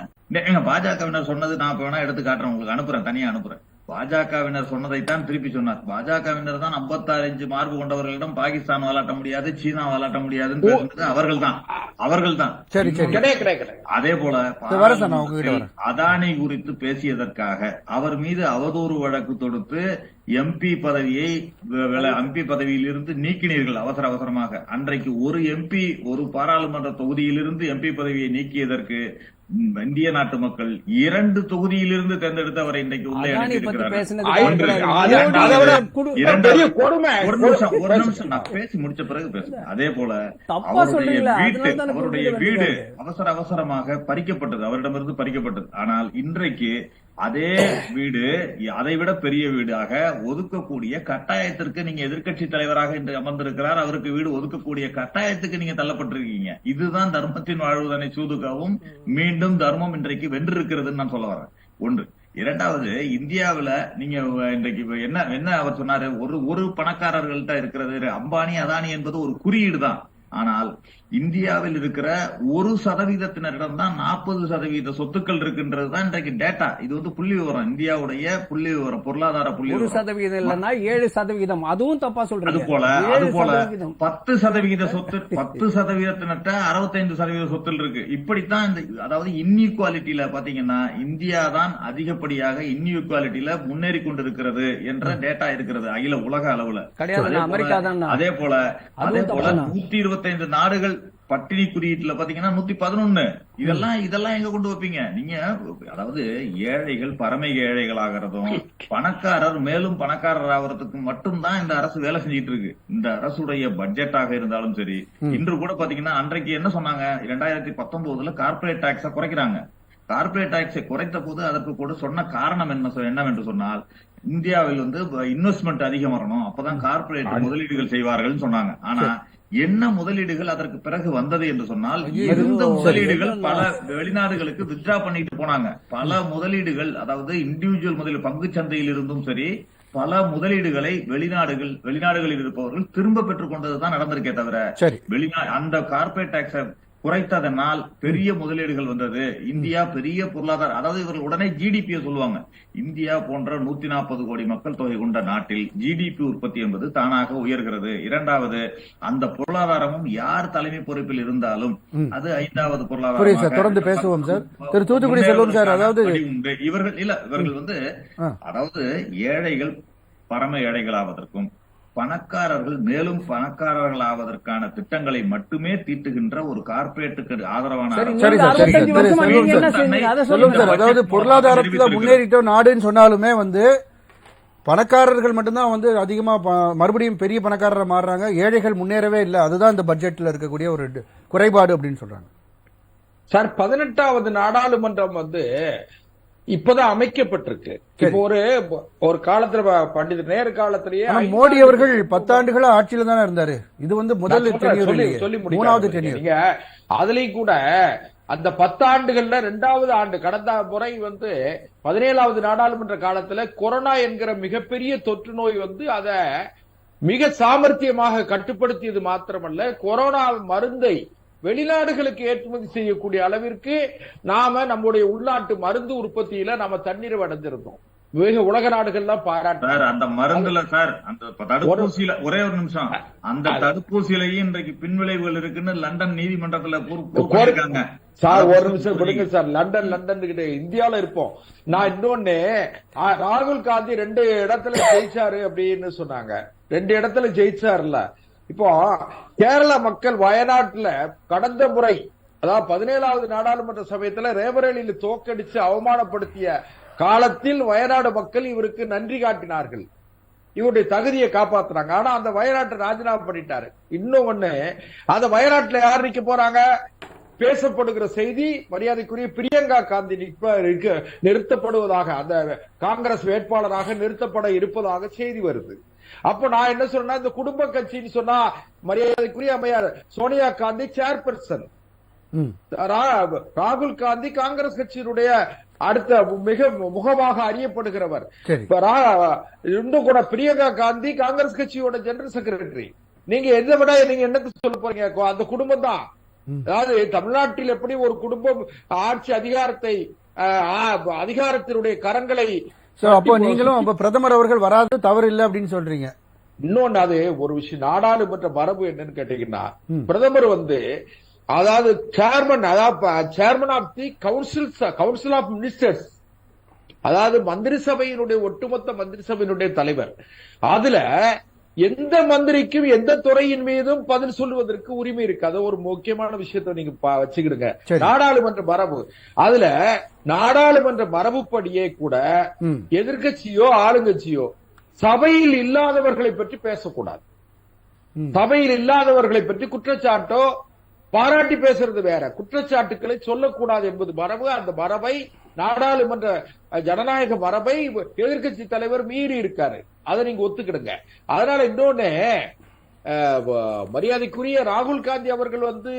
பாஜகவினர் சொன்னது நான் வேணா எடுத்து காட்டுறேன், உங்களுக்கு அனுப்புறேன், தனியா அனுப்புறேன். பாஜகவினர் சொன்னதைத்தான் திருப்பி சொன்னார். பாஜகவினர் தான் 56 இன்ச்சு மார்பு கொண்டவர்களிடம் பாகிஸ்தான் விளையாட்ட முடியாது, சீனா விளையாட்ட முடியாதுன்னு பேசுறது அவர்கள் தான். அதே போல அதானி குறித்து பேசியதற்காக அவர் மீது அவதூறு வழக்கு தொடுத்து எம்பி பதவியிலிருந்து நீக்கினீர்கள் அவசரமாக. அன்றைக்கு ஒரு எம்பி ஒரு பாராளுமன்ற தொகுதியிலிருந்து எம்பி பதவியை நீக்கியதற்கு இந்திய நாட்டு மக்கள் 2 தொகுதியிலிருந்து தேர்ந்தெடுத்தவரை இன்றைக்கு உள்ளே ஒரு நிமிஷம் நான் பேசி முடிச்ச பிறகு பேசுறேன். அதே போல அவருடைய வீடு அவசரமாக பறிக்கப்பட்டது, அவரிடமிருந்து பறிக்கப்பட்டது. ஆனால் இன்றைக்கு அதே வீடு அதை விட பெரிய வீடாக ஒதுக்கக்கூடிய கட்டாயத்திற்கு நீங்க எதிர்க்கட்சி தலைவராக இன்று அமர்ந்திருக்கிறார். அவருக்கு வீடு ஒதுக்கக்கூடிய கட்டாயத்துக்கு நீங்க தள்ளப்பட்டிருக்கீங்க. இதுதான் தர்மத்தின் வாழ்வுதனை சூதுகவும் மீண்டும் தர்மம் இன்றைக்கு வென்றிருக்கிறதுன்னு நான் சொல்ல வரேன். ஒன்று. இரண்டாவது, இந்தியாவில நீங்க இன்றைக்கு என்ன அவர் சொன்னாரு, ஒரு பணக்காரர்கள்ட்ட இருக்கிறது அம்பானி அதானி என்பது ஒரு குறியீடு தான். ஆனால் இந்தியாவில் இருக்கிற 1% தான் 40% சொத்துக்கள் இருக்கின்றது தான் இன்றைக்கு டேட்டா. இது வந்து புள்ளி விவரம், இந்தியாவுடைய புள்ளி விவரம், பொருளாதார புள்ளி விவரம். 1% இல்லைன்னா 7%, அதுவும் தப்பா சொல்றீங்க. அது போல 10% சொத்து, 10%-ட்ட 65% சொத்தில் இருக்கு. இப்படித்தான் அதாவது இன்இக்வாலிட்டியில பாத்தீங்கன்னா இந்தியா தான் அதிகப்படியாக இன்இக்வாலிட்டியில முன்னேறி கொண்டிருக்கிறது என்ற டேட்டா இருக்கிறது அகில உலக அளவுல. அமெரிக்கா தான். அதே போல 125 நாடுகள் பட்டினி குறியீட்டுல பாத்தீங்கன்னா 111. இதெல்லாம் எங்க கொண்டு வைப்பீங்க நீங்க? அதாவது ஏழைகள் பரம ஏழைகள் ஆகிறதும் பணக்காரர் மேலும் பணக்காரர் ஆகிறதுக்கு மட்டும்தான் இந்த அரசு வேலை செஞ்சிட்டு இருக்கு. இந்த அரசுடைய பட்ஜெட்டாக இருந்தாலும் சரி, இன்று கூட பாத்தீங்கன்னா அன்றைக்கு என்ன சொன்னாங்க, 2019 கார்பரேட் டாக்ஸ குறைக்கிறாங்க. கார்பரேட் டாக்ஸை குறைத்த போது அதற்கு கூட சொன்ன காரணம் என்னவென்று சொன்னால், இந்தியாவில் வந்து இன்வெஸ்ட்மெண்ட் அதிகம் வரணும், அப்பதான் கார்பரேட் முதலீடுகள் செய்வார்கள் சொன்னாங்க. ஆனா என்ன முதலீடுகள் அதற்கு பிறகு வந்தது என்று சொன்னால், இருந்த முதலீடுகள் பல வெளிநாடுகளுக்கு வித்ரா பண்ணிட்டு போனாங்க. பல முதலீடுகள், அதாவது இண்டிவிஜுவல் முதலீடு பங்கு சந்தையில் இருந்தும் சரி, பல முதலீடுகளை வெளிநாடுகளில் இருப்பவர்கள் திரும்ப பெற்றுக் கொண்டதுதான் நடந்திருக்கே தவிர, அந்த கார்பரேட் டாக்ஸை குறைத்ததனால் பெரிய முதலீடுகள் வந்தது. இந்தியா பெரிய பொருளாதார, அதாவது இவர்கள் உடனே ஜிடிபியை சொல்லுவாங்க. இந்தியா போன்ற 140 கோடி மக்கள் தொகை கொண்ட நாட்டில் ஜிடிபி உற்பத்தி என்பது தானாக உயர்கிறது. இரண்டாவது, அந்த பொருளாதாரமும் யார் தலைமை பொறுப்பில் இருந்தாலும் அது 5வது பொருளாதாரம். தொடர்ந்து பேசுவோம் சார். திரு தூத்துக்குடி செல்வம் சார், அதாவது இவர்கள் வந்து அதாவது ஏழைகள் பரம ஏழைகளாவதற்கும் பணக்காரர்கள் மேலும் பணக்காரர்கள் ஆவதற்கான திட்டங்களை மட்டுமே தீட்டுகின்ற ஒரு கார்பரேட்டுக்கு ஆதரவான, அதாவது பொருளாதாரத்துல முன்னேறிட்ட நாடுன்னு சொன்னாலுமே வந்து பணக்காரர்கள் மட்டும்தான் வந்து அதிகமா மறுபடியும் பெரிய பணக்காரரை மாறுறாங்க, ஏழைகள் முன்னேறவே இல்லை. அதுதான் இந்த பட்ஜெட்ல இருக்கக்கூடிய ஒரு குறைபாடு அப்படின்னு சொல்றாங்க. சார், 18வது நாடாளுமன்றம் வந்து இப்பதான் அமைக்கப்பட்டிருக்கு. இப்போ ஒரு காலத்துல பண்டிதர் நேரு காலத்திலேயே மோடி அவர்கள் 10 ஆண்டுகளா ஆட்சியில தானே இருந்தாரு. இது வந்து முதல் சொல்லி நீங்க அதுலயும் கூட அந்த 10 ஆண்டுகள்ல 2வது ஆண்டு கடந்த முறை வந்து 17வது நாடாளுமன்ற காலத்துல கொரோனா என்கிற மிகப்பெரிய தொற்று நோய் வந்து அத மிக சாமர்த்தியமாக கட்டுப்படுத்தியது மாத்திரமல்ல, கொரோனா மருந்தை வெளிநாடுகளுக்கு ஏற்றுமதி செய்யக்கூடிய அளவிற்கு நாம நம்முடைய உள்நாட்டு மருந்து உற்பத்தியில நாம தன்னிறைவு அடைஞ்சிருந்தோம். மிக உலக நாடுகள்லாம் பாராட்டு. அந்த மருந்துல சார், அந்த தடுப்பூசியில ஒரே ஒரு நிமிஷம், அந்த தடுப்பூசியிலையும் இன்றைக்கு பின்விளைவுகள் இருக்குன்னு லண்டன் நீதிமன்றத்துல போயிருக்காங்க. சார் ஒரு நிமிஷம் விடுங்க சார். லண்டன் கிட்ட இந்தியாவில இருப்போம். நான் இன்னொன்னு, ராகுல் காந்தி 2 இடத்துல ஜெயிச்சாரு அப்படின்னு சொன்னாங்க. 2 இடத்துல ஜெயிச்சாருல. இப்போ கேரள மக்கள் வயநாட்டுல கடந்த முறை, அதாவது 17வது நாடாளுமன்ற சமயத்துல ரேபரேலியில தோக்கடிச்சு அவமானப்படுத்திய காலத்தில் வயநாடு மக்கள் இவருக்கு நன்றி காட்டினார்கள், இவருடைய தகுதியை காப்பாத்துறாங்க. ஆனா அந்த வயநாட்டை ராஜினாமா பண்ணிட்டாரு. இன்னும் ஒண்ணு, அந்த வயநாட்டுல யார் நிக்க போறாங்க? பேசப்படுகிற செய்தி, மரியாதைக்குரிய பிரியங்கா காந்தி நிறுத்தப்படுவதாக, அந்த காங்கிரஸ் வேட்பாளராக நிறுத்தப்பட இருப்பதாக செய்தி வருது. அப்ப நான் என்ன சொன்னா, இந்த குடும்ப கட்சின்னு சொன்னா மரியாதைக்குரிய அம்மையார் சோனியா காந்தி சேர்பர்சன், ராகுல் காந்தி காங்கிரஸ் கட்சியினுடைய அடுத்த மிக முகமாக அறியப்படுகிறவர். இன்னும் கூட பிரியங்கா காந்தி காங்கிரஸ் கட்சியோட ஜெனரல் செக்ரட்டரி. நீங்க எதை விட நீங்க என்னத்துக்கு சொல்ல போறீங்க? அந்த குடும்பம் தான். அதாவது தமிழ்நாட்டில் எப்படி ஒரு குடும்பம் ஆட்சி அதிகாரத்தினுடைய கரங்களை, அப்போ நீங்களும் பிரதமர் அவர்கள் வராது தவறு இல்லை அப்படின்னு சொல்றீங்க. இன்னொன்னு, அது ஒரு விஷயம், நாடாளுமன்ற மரபு என்னன்னு கேட்டீங்கன்னா, பிரதமர் வந்து அதாவது chairman of the council of ministers அதாவது மந்திரி சபையினுடைய ஒட்டுமொத்த மந்திரி சபையினுடைய தலைவர். அதுல எந்த மந்திரிக்கும் எந்த துறையின் மீதும் பதில் சொல்லுவதற்கு உரிமை இருக்காது. ஒரு முக்கியமான விஷயத்தை நீங்க வச்சுக்கிடுங்க. நாடாளுமன்ற மரபு, அதுல நாடாளுமன்ற மரபுப்படியே கூட எதிர்கட்சியோ ஆளுங்கட்சியோ சபையில் இல்லாதவர்களை பற்றி பேசக்கூடாது. சபையில் இல்லாதவர்களை பற்றி குற்றச்சாட்டோ பாராட்டி பேசுறது வேற, குற்றச்சாட்டுக்களை சொல்லக்கூடாது என்பது மரபு. அந்த மரபை, நாடாளுமன்ற ஜனநாயக மரபை எதிர்கட்சி தலைவர் மீறி இருக்காரு. அதை நீங்க ஒத்துக்கிடுங்க. அதனால இன்னொன்னு, மரியாதைக்குரிய ராகுல் காந்தி அவர்கள் வந்து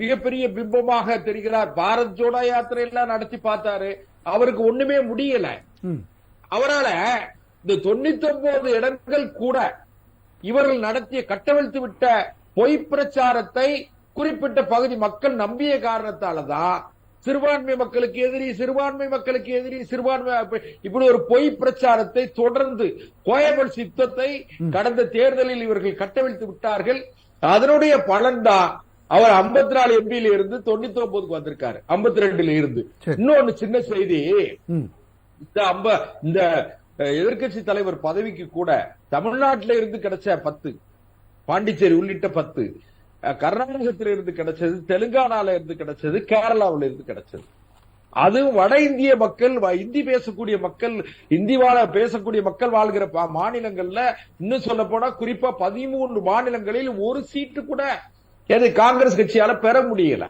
மிகப்பெரிய பிம்பமாக தெரிகிறார். பாரத் ஜோடோ யாத்திரை எல்லாம் நடத்தி பார்த்தாரு, அவருக்கு ஒண்ணுமே முடியல. அவரால இந்த 99 இடங்கள் கூட இவர்கள் நடத்திய கட்டவிழ்த்து விட்ட பொய் பிரச்சாரத்தை குறிப்பிட்ட பகுதி மக்கள் நம்பிய காரணத்தாலதான் சிறுபான்மை மக்களுக்கு எதிரி, சிறுபான்மை மக்களுக்கு எதிரி, சிறுபான்மை இப்படி ஒரு பொய் பிரச்சாரத்தை தொடர்ந்து கோயம்பல் சித்தத்தை கடந்த தேர்தலில் இவர்கள் கட்டவிழ்த்து விட்டார்கள். அதனுடைய பலன்தான் அவர் 54 எம்பியில இருந்து 99க்கு வந்திருக்காரு, 52ல இருந்து. இன்னொன்னு சின்ன செய்தி, இந்த எதிர்கட்சி தலைவர் பதவிக்கு கூட தமிழ்நாட்டில இருந்து கிடைச்ச 10, பாண்டிச்சேரி உள்ளிட்ட 10, கர்நாடகத்தில இருந்து கிடைச்சது, தெலுங்கானால இருந்து கிடைச்சது, கேரளாவில இருந்து கிடைச்சது. அதுவும் வட இந்திய மக்கள், இந்தி பேசக்கூடிய மக்கள், இந்தி பேசக்கூடிய மக்கள் வாழ்கிற மாநிலங்கள்ல, இன்னும் சொல்ல போனா குறிப்பா 13 மாநிலங்களில் ஒரு சீட்டு கூட காங்கிரஸ் கட்சியால பெற முடியல.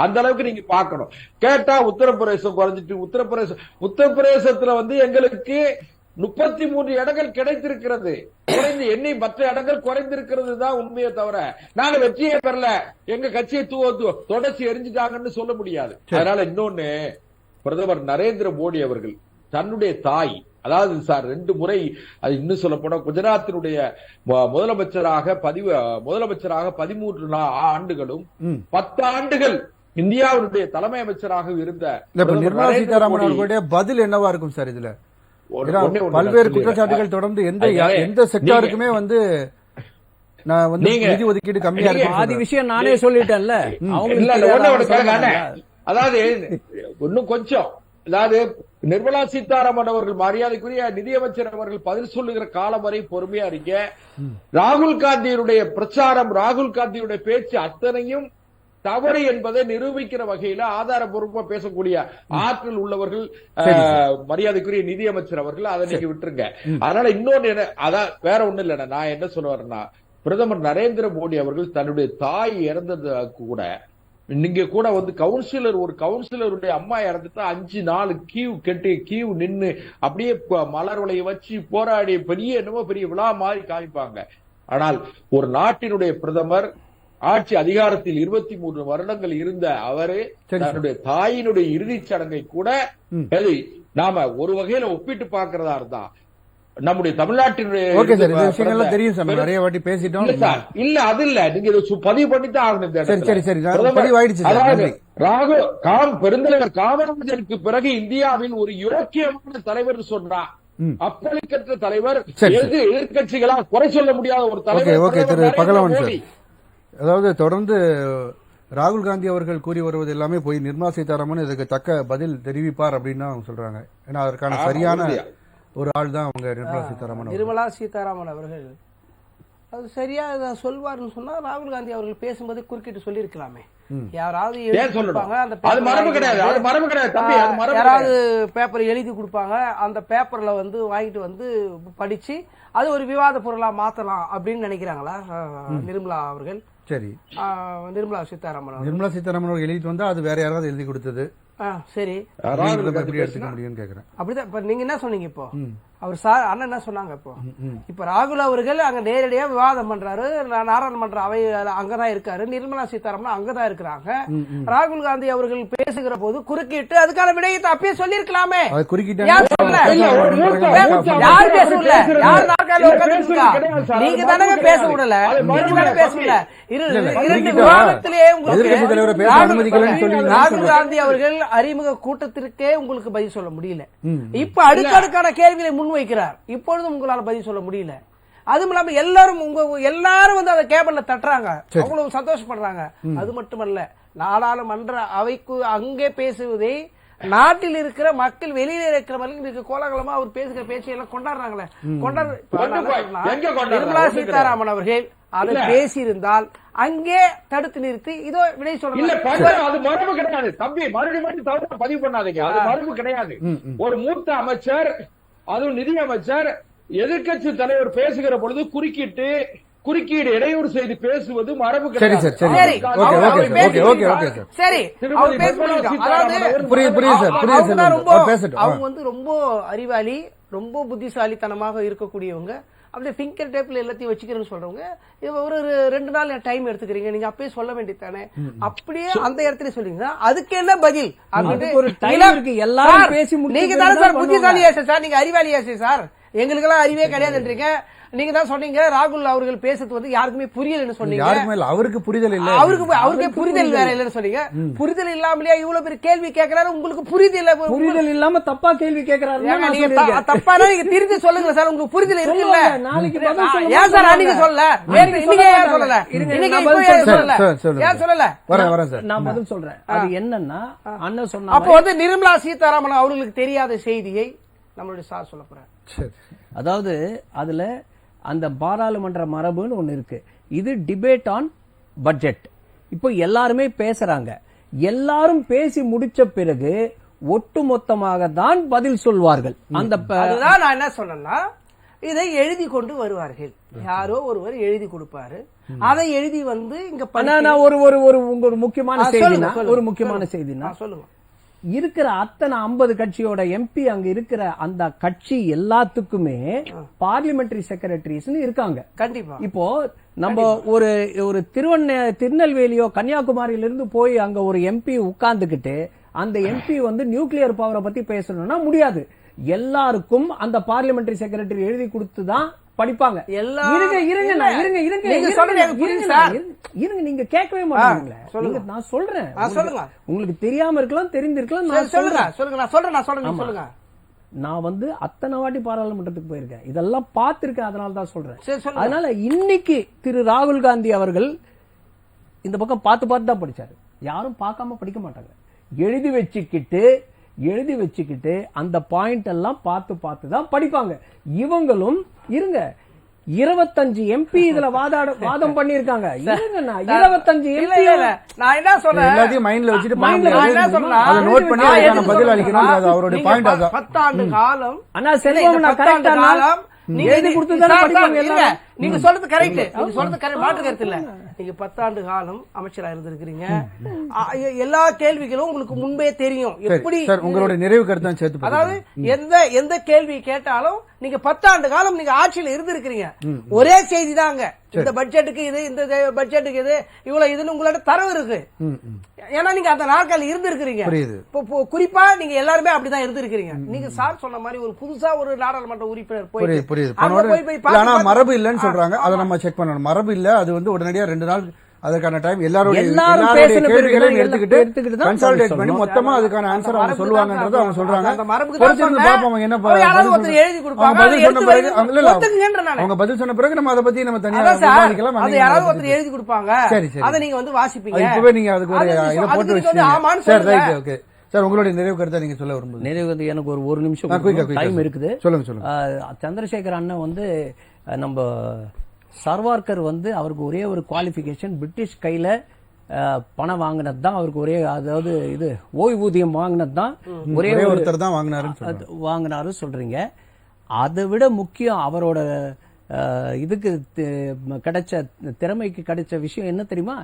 அந்த அளவுக்கு நீங்க பாக்கணும். கேட்டா உத்தரப்பிரதேசம் குறைஞ்சிட்டு, உத்தரப்பிரதேசத்துல வந்து எங்களுக்கு 33 இடங்கள் கிடைத்திருக்கிறது, குறைந்து எண்ணி மற்ற இடங்கள் குறைந்திருக்கிறது தான் உண்மையை தவிர நாங்க வெற்றியே பெறல, எங்க கட்சியை தொடர்ச்சி எரிஞ்சுட்டாங்கன்னு சொல்ல முடியாது. அதனால இன்னொன்னு, பிரதமர் நரேந்திர மோடி அவர்கள் தன்னுடைய தாய், அதாவது சார் 2 முறை, அது இன்னும் சொல்ல போனா குஜராத்தினுடைய முதலமைச்சராக 13 ஆண்டுகளும் 10 ஆண்டுகள் இந்தியாவுடைய தலைமை அமைச்சராக இருந்த நிர்மலா சீதாராமன் அவர்களுடைய பதில் என்னவா இருக்கும் சார்? இதுல பல்வேறு குற்றச்சாட்டுகள் தொடர்ந்து எந்த செக்டாருக்குமே வந்து நிதி ஒதுக்கீடு கம்மியா இருக்கு. ஆதி விஷயம் நானே சொல்லிட்டேன்ல. அதாவது இன்னும் கொஞ்சம், அதாவது நிர்மலா சீதாராமன் அவர்கள், மரியாதைக்குரிய நிதியமைச்சர் அவர்கள் பதில் சொல்லுகிற காலம் வரை பொறுமையா இருக்க. ராகுல் காந்தியினுடைய பிரச்சாரம், ராகுல் காந்தியுடைய பேச்சு அத்தனையும் தவறு என்பதை நிரூபிக்கிற வகையில ஆதாரபூர்வமா பேசக்கூடிய ஆற்றல் உள்ளவர்கள் மரியாதைக்குரிய நிதியமைச்சர் அவர்கள். அதை நீங்க விட்டுருங்க. அதனால இன்னொன்னு, அதான் வேற ஒண்ணு இல்ல, நான் என்ன சொல்லுவேன்னா, பிரதமர் நரேந்திர மோடி அவர்கள் தன்னுடைய தாய் இறந்தது கூட, நீங்க கூட வந்து ஒரு கவுன்சிலருடைய அம்மா இறந்துட்டா 5 நாள் கியூ நின்னு அப்படியே மலர் வளைய வச்சு போராடி பெரிய விழா மாதிரி காமிப்பாங்க. ஆனால் ஒரு நாட்டினுடைய பிரதமர் ஆட்சி அதிகாரத்தில் 23 வருடங்கள் இருந்த அவரு தன்னுடைய தாயினுடைய இறுதிச் சடங்கை கூட நாம ஒரு வகையில ஒப்பிட்டு பார்க்கிறதா இருந்தா நம்முடைய தமிழ்நாட்டினுடைய தெரியும் சார், நிறைய வாட்டி பேசிட்டோம். இல்ல அது இல்ல, நீங்க பதிவு பண்ணித்தான் ஆகணும். பெருந்தலைவர் காமராஜருக்கு பிறகு இந்தியாவில் ஒரு யோக்கியமான தலைவர் சொன்னா அப்பளிக்கற்ற தலைவர், எதிர்கட்சிகளால் குறை சொல்ல முடியாத ஒரு தலைவர். அதாவது தொடர்ந்து ராகுல் காந்தி அவர்கள் கூறி வருவது எல்லாமே போய் நிர்மலா சீதாராமன் இதுக்கு தக்க பதில் தெரிவிப்பார் அப்படின்னு அவங்க சொல்றாங்க. ஏன்னா அதற்கான சரியான ஒரு ஆள் தான் அவங்க நிர்மலா சீதாராமன் அவர்கள். அது சரியா சொல்வார்னு சொன்னா ராகுல் காந்தி அவர்கள் பேசும்போது குறுக்கிட்டு சொல்லி இருக்கலாமே. யாராவது யாராவது பேப்பர் எழுதி கொடுப்பாங்க, அந்த பேப்பர்ல வந்து வாங்கிட்டு வந்து படிச்சு அது ஒரு விவாத பொருளா மாத்தலாம் அப்படின்னு நினைக்கிறாங்களா நிர்மலா அவர்கள்? சரி, நிர்மலா சீதாராமன் அவர்கள் எழுதிட்டு வந்தா அது வேற யாராவது எழுதி கொடுத்தது. சரி, எப்படி எடுத்துக்க முடியும்னு கேக்குறேன். அப்படிதான். இப்ப நீங்க என்ன சொன்னீங்க? இப்போ அவர் சார் அண்ணன் என்ன சொன்னாங்க? இப்ப ராகுல் அவர்கள் அங்க நேரடியா விவாதம் பண்றாரு, நாடாளுமன்ற அவை அங்கதான் இருக்காரு, நிர்மலா சீதாராமன் அங்கதான் இருக்கிறாங்க. ராகுல் காந்தி அவர்கள் பேசுகிற போது குறுக்கிட்டு அதுக்கான விடயத்தை அப்பயே சொல்லி இருக்கலாமே. நீங்க தானே பேச விடல, பேசல. ராகுல் காந்தி அவர்கள் அறிமுக கூட்டத்திற்கே உங்களுக்கு பதில் சொல்ல முடியல. இப்ப அடுக்கடுக்கான கேள்விகளை முன்வைக்கிறார், இப்பொழுதும் உங்களால பதில் சொல்ல முடியல. அதுவும் இல்லாம எல்லாரும் வந்து அதை கேபிள்ல தட்டுறாங்க, அவ்வளவு சந்தோஷப்படுறாங்க. அது மட்டுமல்ல, நாடாளுமன்ற அவைக்கு அங்கே பேசுவதை நாட்டில் இருக்கிற மக்கள், வெளியில இருக்கிற மக்கள் கோலாகலமா அவர் பேசுகிற பேச்சையெல்லாம் கொண்டாடுறாங்களே. நிர்மலா சீதாராமன் அவர்கள் அதை பேசியிருந்தால் அங்கே தடுத்து நிறுத்தி இதோ விடை சொல்லலாம். அது மரபு கிடையாது தம்பி, மறுபடியும் தவறு பதிவு பண்ணாதீங்க. அது மரபு கிடையாது. ஒரு மூத்த அமைச்சர், அதுவும் நிதி அமைச்சர், எதிர்க்கட்சி தலைவர் பேசுகிற பொழுது குறுக்கீடு இடையூறு செய்து பேசுவது மரபு கிடையாது. அவங்க வந்து ரொம்ப அறிவாளி, ரொம்ப புத்திசாலித்தனமாக இருக்கக்கூடியவங்க. அப்படியே ஃபிங்கர் டேப்ல எல்லாத்தையும் வச்சுக்கிறேன்னு சொல்றவங்க ஒரு 2 நாள் டைம் எடுத்துக்கிறீங்க, நீங்க அப்பயே சொல்ல வேண்டியதானே, அப்படியே அந்த இடத்துல சொல்றீங்க. அதுக்கு என்ன பதில்? நீங்க தானே சார் புத்திசாலியாச்சு சார், நீங்க அறிவாளியாச்சு சார், எங்களுக்கு எல்லாம் அறிவே கிடையாதுன்றீங்க. நீங்க தான் சொன்னீங்க ராகுல் அவர்கள் பேசுறது வந்து யாருக்குமே புரியலன்னு சொன்னீங்க. அவருக்கு புரிதல் இல்ல, அவருக்கே புரிதல் வேற இல்லன்னு சொன்னீங்க. புரிதல் இல்லாமலே இவ்வளவு பெரிய கேள்வி கேட்கிறாரு, உங்களுக்கு புரிதல் இல்லாம தப்பா கேள்வி கேட்கிறாரு. தப்பானா நீங்க திருத்தி சொல்லுங்க சார், உங்களுக்கு புரிதல் இருக்குல்ல. ஏன் சார் அன்னைக்கு சொல்லல, இன்னைக்கு ஏன் சொல்லல, ஏன் சொல்லல? நான் பதில் சொல்றேன். அது என்னன்னா அண்ணன் சொன்ன அப்போ வந்து நிர்மலா சீதாராமன் அவர்களுக்கு தெரியாத செய்தியை நம்மளுடைய சார் சொல்ல போறாரு. அதாவது அதுல அந்த பாராளுமன்ற மரபுன்னு ஒண்ணு இருக்கு. இது டிபேட் ஆன் பட்ஜெட். இப்போ எல்லாருமே பேசுறாங்க. எல்லாரும் பேசி முடிச்ச பிறகு ஒட்டுமொத்தமாக தான் பதில் சொல்வார்கள். அந்த நான் என்ன சொன்னேன்னா, இதை எழுதி கொண்டு வருவார்கள், யாரோ ஒருவர் எழுதி கொடுப்பாரு, அதை எழுதி வந்து இங்க ஒரு முக்கியமான செய்தினா சொல்லுங்க. இருக்கிற அத்தனை 50 கட்சியோட எம்பி அங்க இருக்கிற அந்த கட்சி எல்லாத்துக்குமே பார்லிமெண்டரி செக்ரட்டரிஸ் இருக்காங்க. கண்டிப்பா. இப்போ நம்ம ஒரு திருநெல்வேலியோ கன்னியாகுமரியில இருந்து போய் அங்க ஒரு எம்பி உட்கார்ந்துகிட்டு அந்த எம்பி வந்து நியூக்ளியர் பவரை பத்தி பேசணும்னா முடியாது. எல்லாருக்கும் அந்த பார்லிமெண்டரி செக்ரட்டரி எழுதி கொடுத்துதான் படிப்பாங்க. நீங்க கேட்கவே மாட்டீங்களா? நான் சொல்றேன், உங்களுக்கு தெரியாம இருக்கலாம், தெரிந்திருக்கலாம். நான் வந்து அத்தனை வாட்டி பாராளுமன்றத்துக்கு போயிருக்கேன், இதெல்லாம் பார்த்திருக்கேன், அதனாலதான் சொல்றேன். அதனால இன்னைக்கு திரு ராகுல் காந்தி அவர்கள் இந்த பக்கம் பார்த்து தான் படிச்சாரு. யாரும் பார்க்காம படிக்க மாட்டாங்க. எழுதி வச்சுக்கிட்டு அந்த பாயிண்ட் எல்லாம் பார்த்து தான் படிப்பாங்க. இவங்களும் 25 எம்பி இதுல வாதம் பண்ணிருக்காங்க. 25 எம்பி நான் என்ன சொல்றேன், எல்லாத்தையும் மைண்ட்ல வச்சிட்டு அதை நோட் பண்ணி அதுக்கான பதில் அளிக்கணும். அது அவருடைய பாயிண்ட். அதான் 10 ஆண்டு காலம். அண்ணா செல்வம், நான் கரெக்டா எழுதி கொடுத்துதான் படிப்பாங்க. நீங்க சொல்றது கரெக்ட், நீங்க சொல்றது கரெக்ட், மாற்று கருத்து இல்ல. நீங்க 10 ஆண்டு காலம் அமைச்சரா இருந்திருக்கிறீங்க, எல்லா கேள்விகளும் உங்களுக்கு முன்பே தெரியும். எப்படி உங்களுடைய நிறைவு கருத்தான் சேர்த்து, அதாவது எந்த கேள்வி கேட்டாலும் நீங்க 10 ஆண்டு காலம் நீங்க ஆட்சியில இருந்திருக்கிறீங்க. ஒரே செய்தி தாங்க, இந்த பட்ஜெட்டுக்கு இது, இந்த பட்ஜெட்டுக்கு இது, இவ்வளவு இதுன்னு உங்களோட தரவு இருக்கு. ஏன்னா நீங்க அந்த நாட்கள் இருந்திருக்கிறீங்க. குறிப்பா நீங்க எல்லாருமே அப்படிதான் இருந்திருக்கிறீங்க. நீங்க சார் சொன்ன மாதிரி ஒரு புதுசா ஒரு நாடாளுமன்ற உறுப்பினர் போய் மரபு இல்லன்னு சொல்றாங்க. அதை நம்ம செக் பண்ணணும். மரபு இல்ல, அது வந்து உடனடியா 2 நாள் அதுக்கான டைம் எல்லாரும் கேள்விகளையும் எடுத்துக்கிட்டு கன்சாலிடேட் பண்ணி மொத்தமா அதுக்கான ஆன்சர் அவங்க சொல்லுவாங்கன்றது அவங்க சொல்றாங்க. என்ன எழுதி கொடுப்பாங்க, அவங்க பதில் சொன்ன பிறகு நம்ம அதை பத்தி நம்ம தனியா விவாதிக்கலாம். யாராவது ஒருத்தர் எழுதி கொடுப்பாங்க, அதை நீங்க வந்து வாசிப்பீங்க. இப்பவே நீங்க அதுக்கு ஒரு இதை போட்டு வச்சுட்டீங்க. ஓகே சார், உங்களுடைய நிறைவு கருத்தை நீங்க சொல்ல விரும்புங்க. நிறைவு எனக்கு ஒரு நிமிஷம் டைம் இருக்குது. சொல்லுங்க. சந்திரசேகர் அண்ணன் வந்து நம்ம சர்வார்கர் வந்து அவருக்கு ஒரே ஒரு குவாலிபிகேஷன், பிரிட்டிஷ் கையில பணம் வாங்கினது தான் அவருக்கு ஒரே, அதாவது இது ஓய்வூதியம் வாங்கினது தான் ஒரே ஒருத்தர் தான் வாங்கினாரு சொல்றீங்க. அதை விட முக்கியம் அவரோட இதுக்கு கிடைச்ச திறமைக்கு கிடைச்ச விஷயம் என்ன தெரியுமா?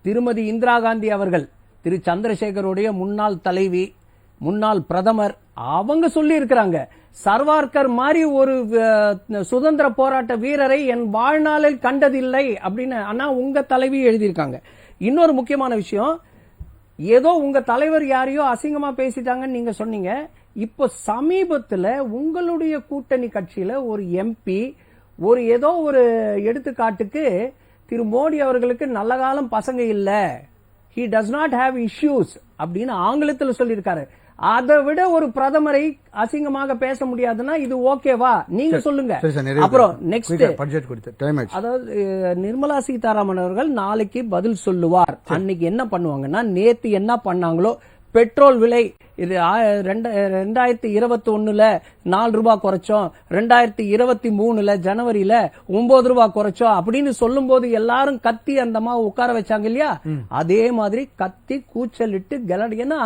திருமதி இந்திரா காந்தி அவர்கள், திரு சந்திரசேகருடைய முன்னாள் தலைவி, முன்னாள் பிரதமர், அவங்க சொல்லி இருக்கிறாங்க, சர்வார்கர் மாதிரி ஒரு சுதந்திர போராட்ட வீரரை என் வாழ்நாளில் கண்டதில்லை அப்படின்னு. ஆனா உங்க தலைவி எழுதியிருக்காங்க. இன்னொரு முக்கியமான விஷயம், ஏதோ உங்க தலைவர் யாரையோ அசிங்கமா பேசிட்டாங்கன்னு நீங்க சொன்னீங்க. இப்ப சமீபத்துல உங்களுடைய கூட்டணி கட்சியில ஒரு எம்பி ஏதோ ஒரு எடுத்துக்காட்டுக்கு திரு மோடி அவர்களுக்கு நல்ல காலம் பசங்க இல்ல, he does not have issues அப்படின்னு ஆங்கிலத்தில் சொல்லியிருக்காரு. அதை விட ஒரு பிரதமரை அசிங்கமாக பேச முடியாதுன்னா இது ஓகேவா? நீங்க சொல்லுங்க. அப்புறம் நெக்ஸ்ட், அதாவது நிர்மலா சீதாராமன் அவர்கள் நாளைக்கு பதில் சொல்லுவார். அன்னைக்கு என்ன பண்ணுவாங்கன்னா, நேத்து என்ன பண்ணாங்களோ பெட்ரோல் விலை இது 2021 ₹4 குறைச்சோம், 2023 ஜனவரியில 9 ரூபாய் குறைச்சோம் அப்படின்னு சொல்லும் போது எல்லாரும் கத்தி அந்த அம்மா உட்கார வச்சாங்க இல்லையா, அதே மாதிரி கத்தி கூச்சலிட்டு ஏன்னா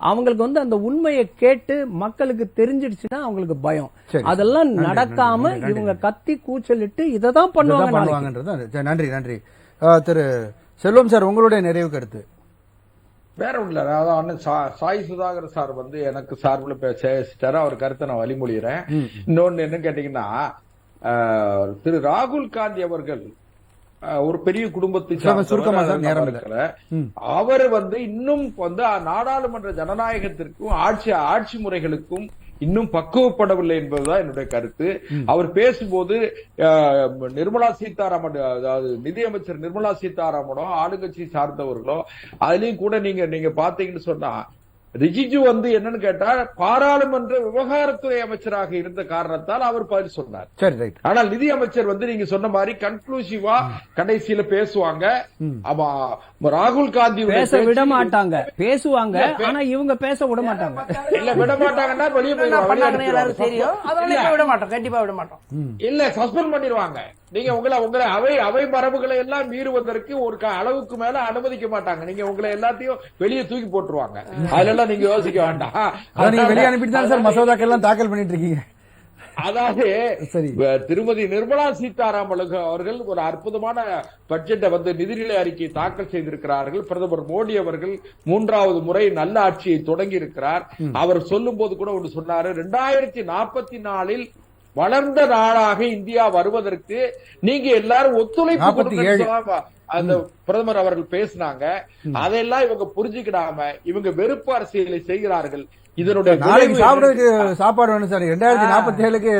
அவங்களுக்கு வந்து அந்த உண்மையை கேட்டு மக்களுக்கு தெரிஞ்சிடுச்சுன்னா அவங்களுக்கு பயம். அதெல்லாம் நடக்காம இவங்க கத்தி கூச்சலிட்டு இதான் பண்ணுவாங்க. நன்றி நன்றி. திரு செல்வம் சார், உங்களுடைய நிறைவு கருத்து. வேற ஒண்ணு இல்ல, அதான் அண்ணன் சாய் சுதாகர் சார் வந்து எனக்கு சார்பில் பேசிட்டாரு, அவர் கருத்தை நான் வழிமொழிகிறேன். இன்னொன்னு என்ன கேட்டீங்கன்னா, திரு ராகுல் காந்தி அவர்கள் ஒரு பெரிய குடும்பத்தை அவர் வந்து இன்னும் வந்து நாடாளுமன்ற ஜனநாயகத்திற்கும் ஆட்சி முறைகளுக்கும் இன்னும் பக்குவப்படவில்லை என்பதுதான் என்னுடைய கருத்து. அவர் பேசும்போது நிர்மலா சீதாராமன், அதாவது நிதியமைச்சர் நிர்மலா சீதாராமனோ ஆளுங்கட்சி சார்ந்தவர்களோ அதுலயும் கூட நீங்க பாத்தீங்கன்னு சொன்னா, ரிஜிஜு வந்து என்னன்னு கேட்டா பாராளுமன்ற விவகாரத்துறை அமைச்சராக இருந்த காரணத்தால் அவர் பதில் சொன்னார். ஆனால் நிதி அமைச்சர் வந்து நீங்க சொன்ன மாதிரி கன்க்ளூசிவா கடைசியில பேசுவாங்க. ஆமா, ராகுல் காந்தி பேச விட மாட்டாங்க, பேசுவாங்க, ஆனா இவங்க பேச விட மாட்டாங்க. இல்ல விட மாட்டாங்கன்னா வெளியே விட மாட்டோம், கண்டிப்பா விட மாட்டோம். இல்ல சஸ்பெண்ட் பண்ணிடுவாங்க. நீங்க உங்களை அவை மரபுகளை எல்லாம் மீறுவதற்கு ஒரு அளவுக்கு மேல அனுமதிக்க மாட்டாங்க. நீங்க உங்களை எல்லாத்தையும் வெளியே தூக்கி போட்டுருவாங்க. அதெல்லாம் நீங்க யோசிக்க வேண்டாம். நீங்க வெளியே அனுப்பிட்டு தான் சார் மசோதாக்கள் எல்லாம் தாக்கல் பண்ணிட்டு இருக்கீங்க. அதாவது திருமதி நிர்மலா சீதாராமன் அவர்கள் ஒரு அற்புதமான பட்ஜெட்டை வந்து நிதிநிலை அறிக்கை தாக்கல் செய்திருக்கிறார்கள். பிரதமர் மோடி அவர்கள் 3வது முறை நல்ல ஆட்சியை தொடங்கி இருக்கிறார். அவர் சொல்லும் போது கூட ஒன்று சொன்னாரு, 2044 வளர்ந்த நாடாக இந்தியா வருவதற்கு நீங்க எல்லாரும் ஒத்துழைப்பு கொடுக்க அந்த பிரதமர் அவர்கள் பேசினாங்க. அதெல்லாம் இவங்க புரிஞ்சுக்கிடாம இவங்க வெறுப்பு அரசியலை செய்கிறார்கள். இதனுடைய சாப்பாடு வேணும் சார் 2047க்கு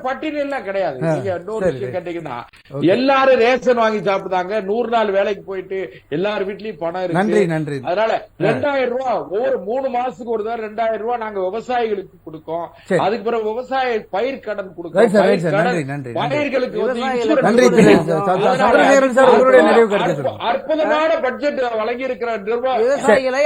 பட்டியல் கிடையாது. நீங்க இன்னொரு விஷயம் கேட்டீங்கன்னா, எல்லாரும் ரேஷன் வாங்கி சாப்பிட்டாங்க. 100 நாள் வேலைக்கு போயிட்டு எல்லார் வீட்லயும் பணம் இருக்கு. அதனால 2000 ரூபாய் ஒவ்வொரு 3 மாசத்துக்கு ஒரு தடவை 2000 ரூபாய் நாங்க விவசாயிகளுக்கு கொடுக்கோம். அதுக்கு பிறகு விவசாய பயிர் கடன் கொடுக்கோம். பயிர்களுக்கு அற்புதமான பட்ஜெட் வழங்கி இருக்கிற விவசாயிகளை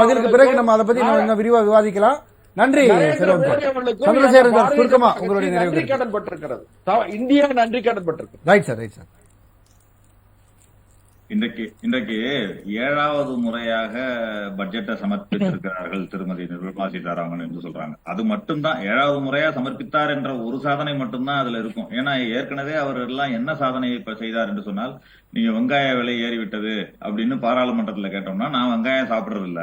பதிலுக்கு பிறகு நம்ம அதை பத்தி நம்ம விரிவா விவாதிக்கலாம். நன்றி சந்திரசேகரன் சார், சுருக்கமா உங்களுடைய நன்றி கடன் பட்டிருக்கிறது இந்தியா, நன்றி கடன் பட்டிருக்கு. Right sir, right sir. இன்றைக்கு 7வது முறையாக பட்ஜெட்டை சமர்ப்பித்திருக்கிறார்கள் திருமதி நிர்மலா சீதாராமன் என்று சொல்றாங்க. அது மட்டும்தான் 7வது முறையா சமர்ப்பித்தார் என்ற ஒரு சாதனை மட்டும்தான் அதுல இருக்கும். ஏன்னா ஏற்கனவே அவர் எல்லாம் என்ன சாதனை இப்ப செய்தார் என்று சொன்னால், நீங்க வெங்காய விலை ஏறிவிட்டது அப்படின்னு பாராளுமன்றத்துல கேட்டோம்னா, நான் வெங்காயம் சாப்பிடுறது இல்ல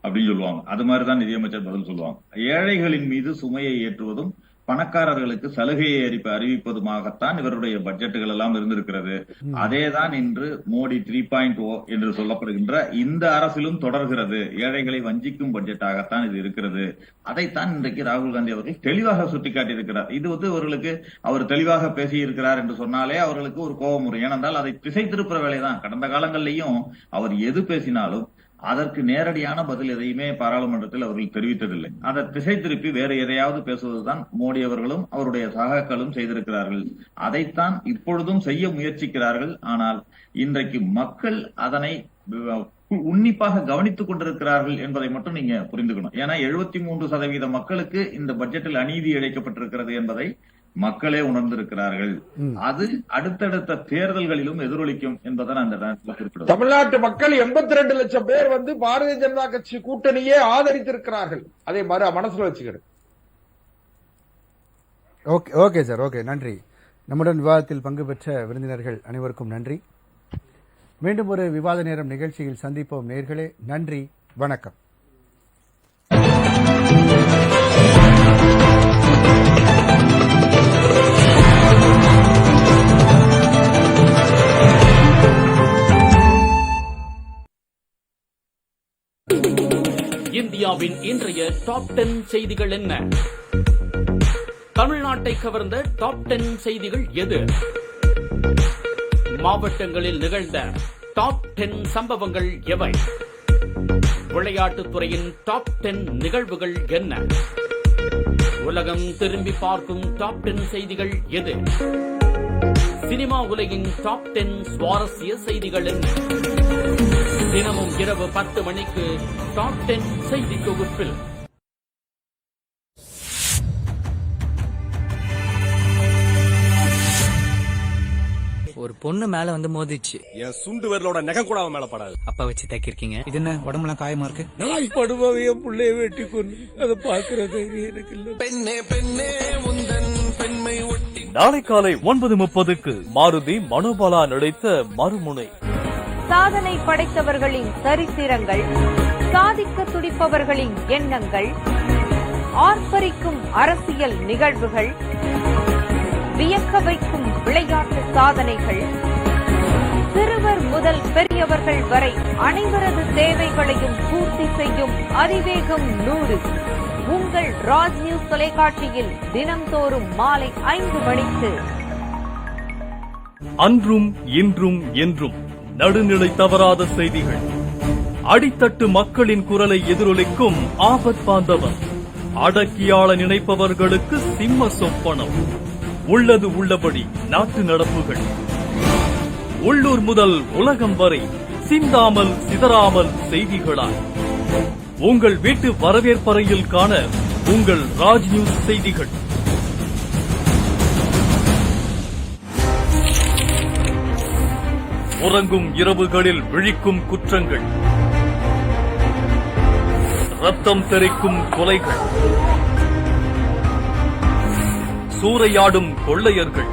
அப்படின்னு சொல்லுவாங்க. அது மாதிரிதான் நிதியமைச்சர் பதில் சொல்லுவாங்க. ஏழைகளின் மீது சுமையை ஏற்றுவதும் பணக்காரர்களுக்கு சலுகையை அறிவிப்பதுமாகத்தான் இவருடைய பட்ஜெட்டுகள் எல்லாம் இருந்திருக்கிறது. அதேதான் இன்று மோடி 3.0 என்று சொல்லப்படுகின்ற இந்த அரசிலும் தொடர்கிறது. ஏழைகளை வஞ்சிக்கும் பட்ஜெட்டாகத்தான் இது இருக்கிறது. அதைத்தான் இன்றைக்கு ராகுல் காந்தி அவர்கள் தெளிவாக சுட்டிக்காட்டியிருக்கிறார். இது அவர்களுக்கு அவர் தெளிவாக பேசியிருக்கிறார் என்று சொன்னாலே அவர்களுக்கு ஒரு கோபம் வரும். ஏனென்றால் அதை திசை திருப்புற வேலைதான். கடந்த காலங்களிலையும் அவர் எது பேசினாலும் அதற்கு நேரடியான பதில் எதையுமே பாராளுமன்றத்தில் அவர்கள் தெரிவித்ததில்லை. அதை திசை திருப்பி வேறு எதையாவது பேசுவதுதான் மோடி அவர்களும் அவருடைய சகாக்களும் செய்திருக்கிறார்கள். அதைத்தான் இப்பொழுதும் செய்ய முயற்சிக்கிறார்கள். ஆனால் இன்றைக்கு மக்கள் அதனை உன்னிப்பாக கவனித்துக் கொண்டிருக்கிறார்கள் என்பதை மட்டும் நீங்க புரிந்துக்கணும். ஏன்னா 73% மக்களுக்கு இந்த பட்ஜெட்டில் அநீதி இழைக்கப்பட்டிருக்கிறது என்பதை மக்களே உணர்ந்திருக்கிறார்கள். அது அடுத்தடுத்த தேர்தல்களிலும் எதிரொலிக்கும் என்பதை அந்த குறிப்பிடுறேன். தமிழ்நாட்டு மக்கள் 82 லட்சம் பேர் வந்து பாரதிய ஜனதா கட்சி கூட்டணியே ஆதரித்திருக்கிறார்கள். அதை மனசுல வச்சுக்கிறேன். ஓகே சார், ஓகே, நன்றி. நம்முடன் விவாதத்தில் பங்கு பெற்ற விருந்தினர்கள் அனைவருக்கும் நன்றி. மீண்டும் ஒரு விவாத நேரம் நிகழ்ச்சியில் சந்திப்போம் நேயர்களே. நன்றி, வணக்கம். இந்தியாவின் இன்றைய டாப் 10 செய்திகள் என்ன? தமிழ்நாட்டை கவர்ந்த டாப் 10 செய்திகள் எது? மாவட்டங்களில் நிகழ்ந்த டாப் 10 சம்பவங்கள் எவை? விளையாட்டுத்துறையின் டாப் 10 நிகழ்வுகள் என்ன? உலகம் திரும்பி பார்க்கும் டாப் 10 செய்திகள் எது? சினிமா உலகின் டாப் 10 சுவாரஸ்ய செய்திகள் என்ன? தினமும் இரவு 10 மணிக்கு டாப் 10 செய்தி தொகுப்பில். ஒரு பொண்ணு மேல வந்து மோதிச்சு. என் சுண்டு விரலோட நகம் கூட அவன் மேல படாது. அப்பா வச்சு தைக்கிருக்கீங்க. இது என்ன உடம்புலாம் காயமா இருக்கு? நாய் படுவாவே என் பிள்ளைய வெட்டி கொண்டு அதை பாக்குறது எனக்கு இல்ல. பெண்ணே பெண்ணே உந்தன் பெண்மை ஒட்டி. நாளை காலை 9:30க்கு மாருதி மனோபாலா நடித்த மறுமுனை. சாதனை படைத்தவர்களின் சரித்திரங்கள், சாதிக்க துடிப்பவர்களின் எண்ணங்கள், ஆர்ப்பரிக்கும் அரசியல் நிகழ்வுகள், வியக்க வைக்கும் விளையாட்டு சாதனைகள், சிறுவர் முதல் பெரியவர்கள் வரை அனைவரது தேவைகளையும் பூர்த்தி செய்யும் அதிவேகம் 100 உங்கள் ராஜ் நியூஸ் தொலைக்காட்சியில் தினம்தோறும் மாலை 5 மணிக்கு. அன்றும் இன்றும் என்றும் நடுநிலை தவறாத செய்திகள், அடித்தட்டு மக்களின் குரலை எதிரொலிக்கும் ஆபத் பாந்தவர், அடக்கியாள நினைப்பவர்களுக்கு சிம்ம சொப்பனம், உள்ளது உள்ளபடி நாட்டு நடப்புகள், உள்ளூர் முதல் உலகம் வரை சிந்தாமல் சிதறாமல் செய்திகளாய் உங்கள் வீட்டு வரவேற்பறையில் காண உங்கள் ராஜ் நியூஸ் செய்திகள். உறங்கும் இரவுகளில் விழிக்கும் குற்றங்கள், ரத்தம் தெறிக்கும் கொலைகள், சூறையாடும் கொள்ளையர்கள்,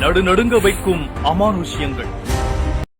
நடுநடுங்க வைக்கும் அமானுஷ்யங்கள்,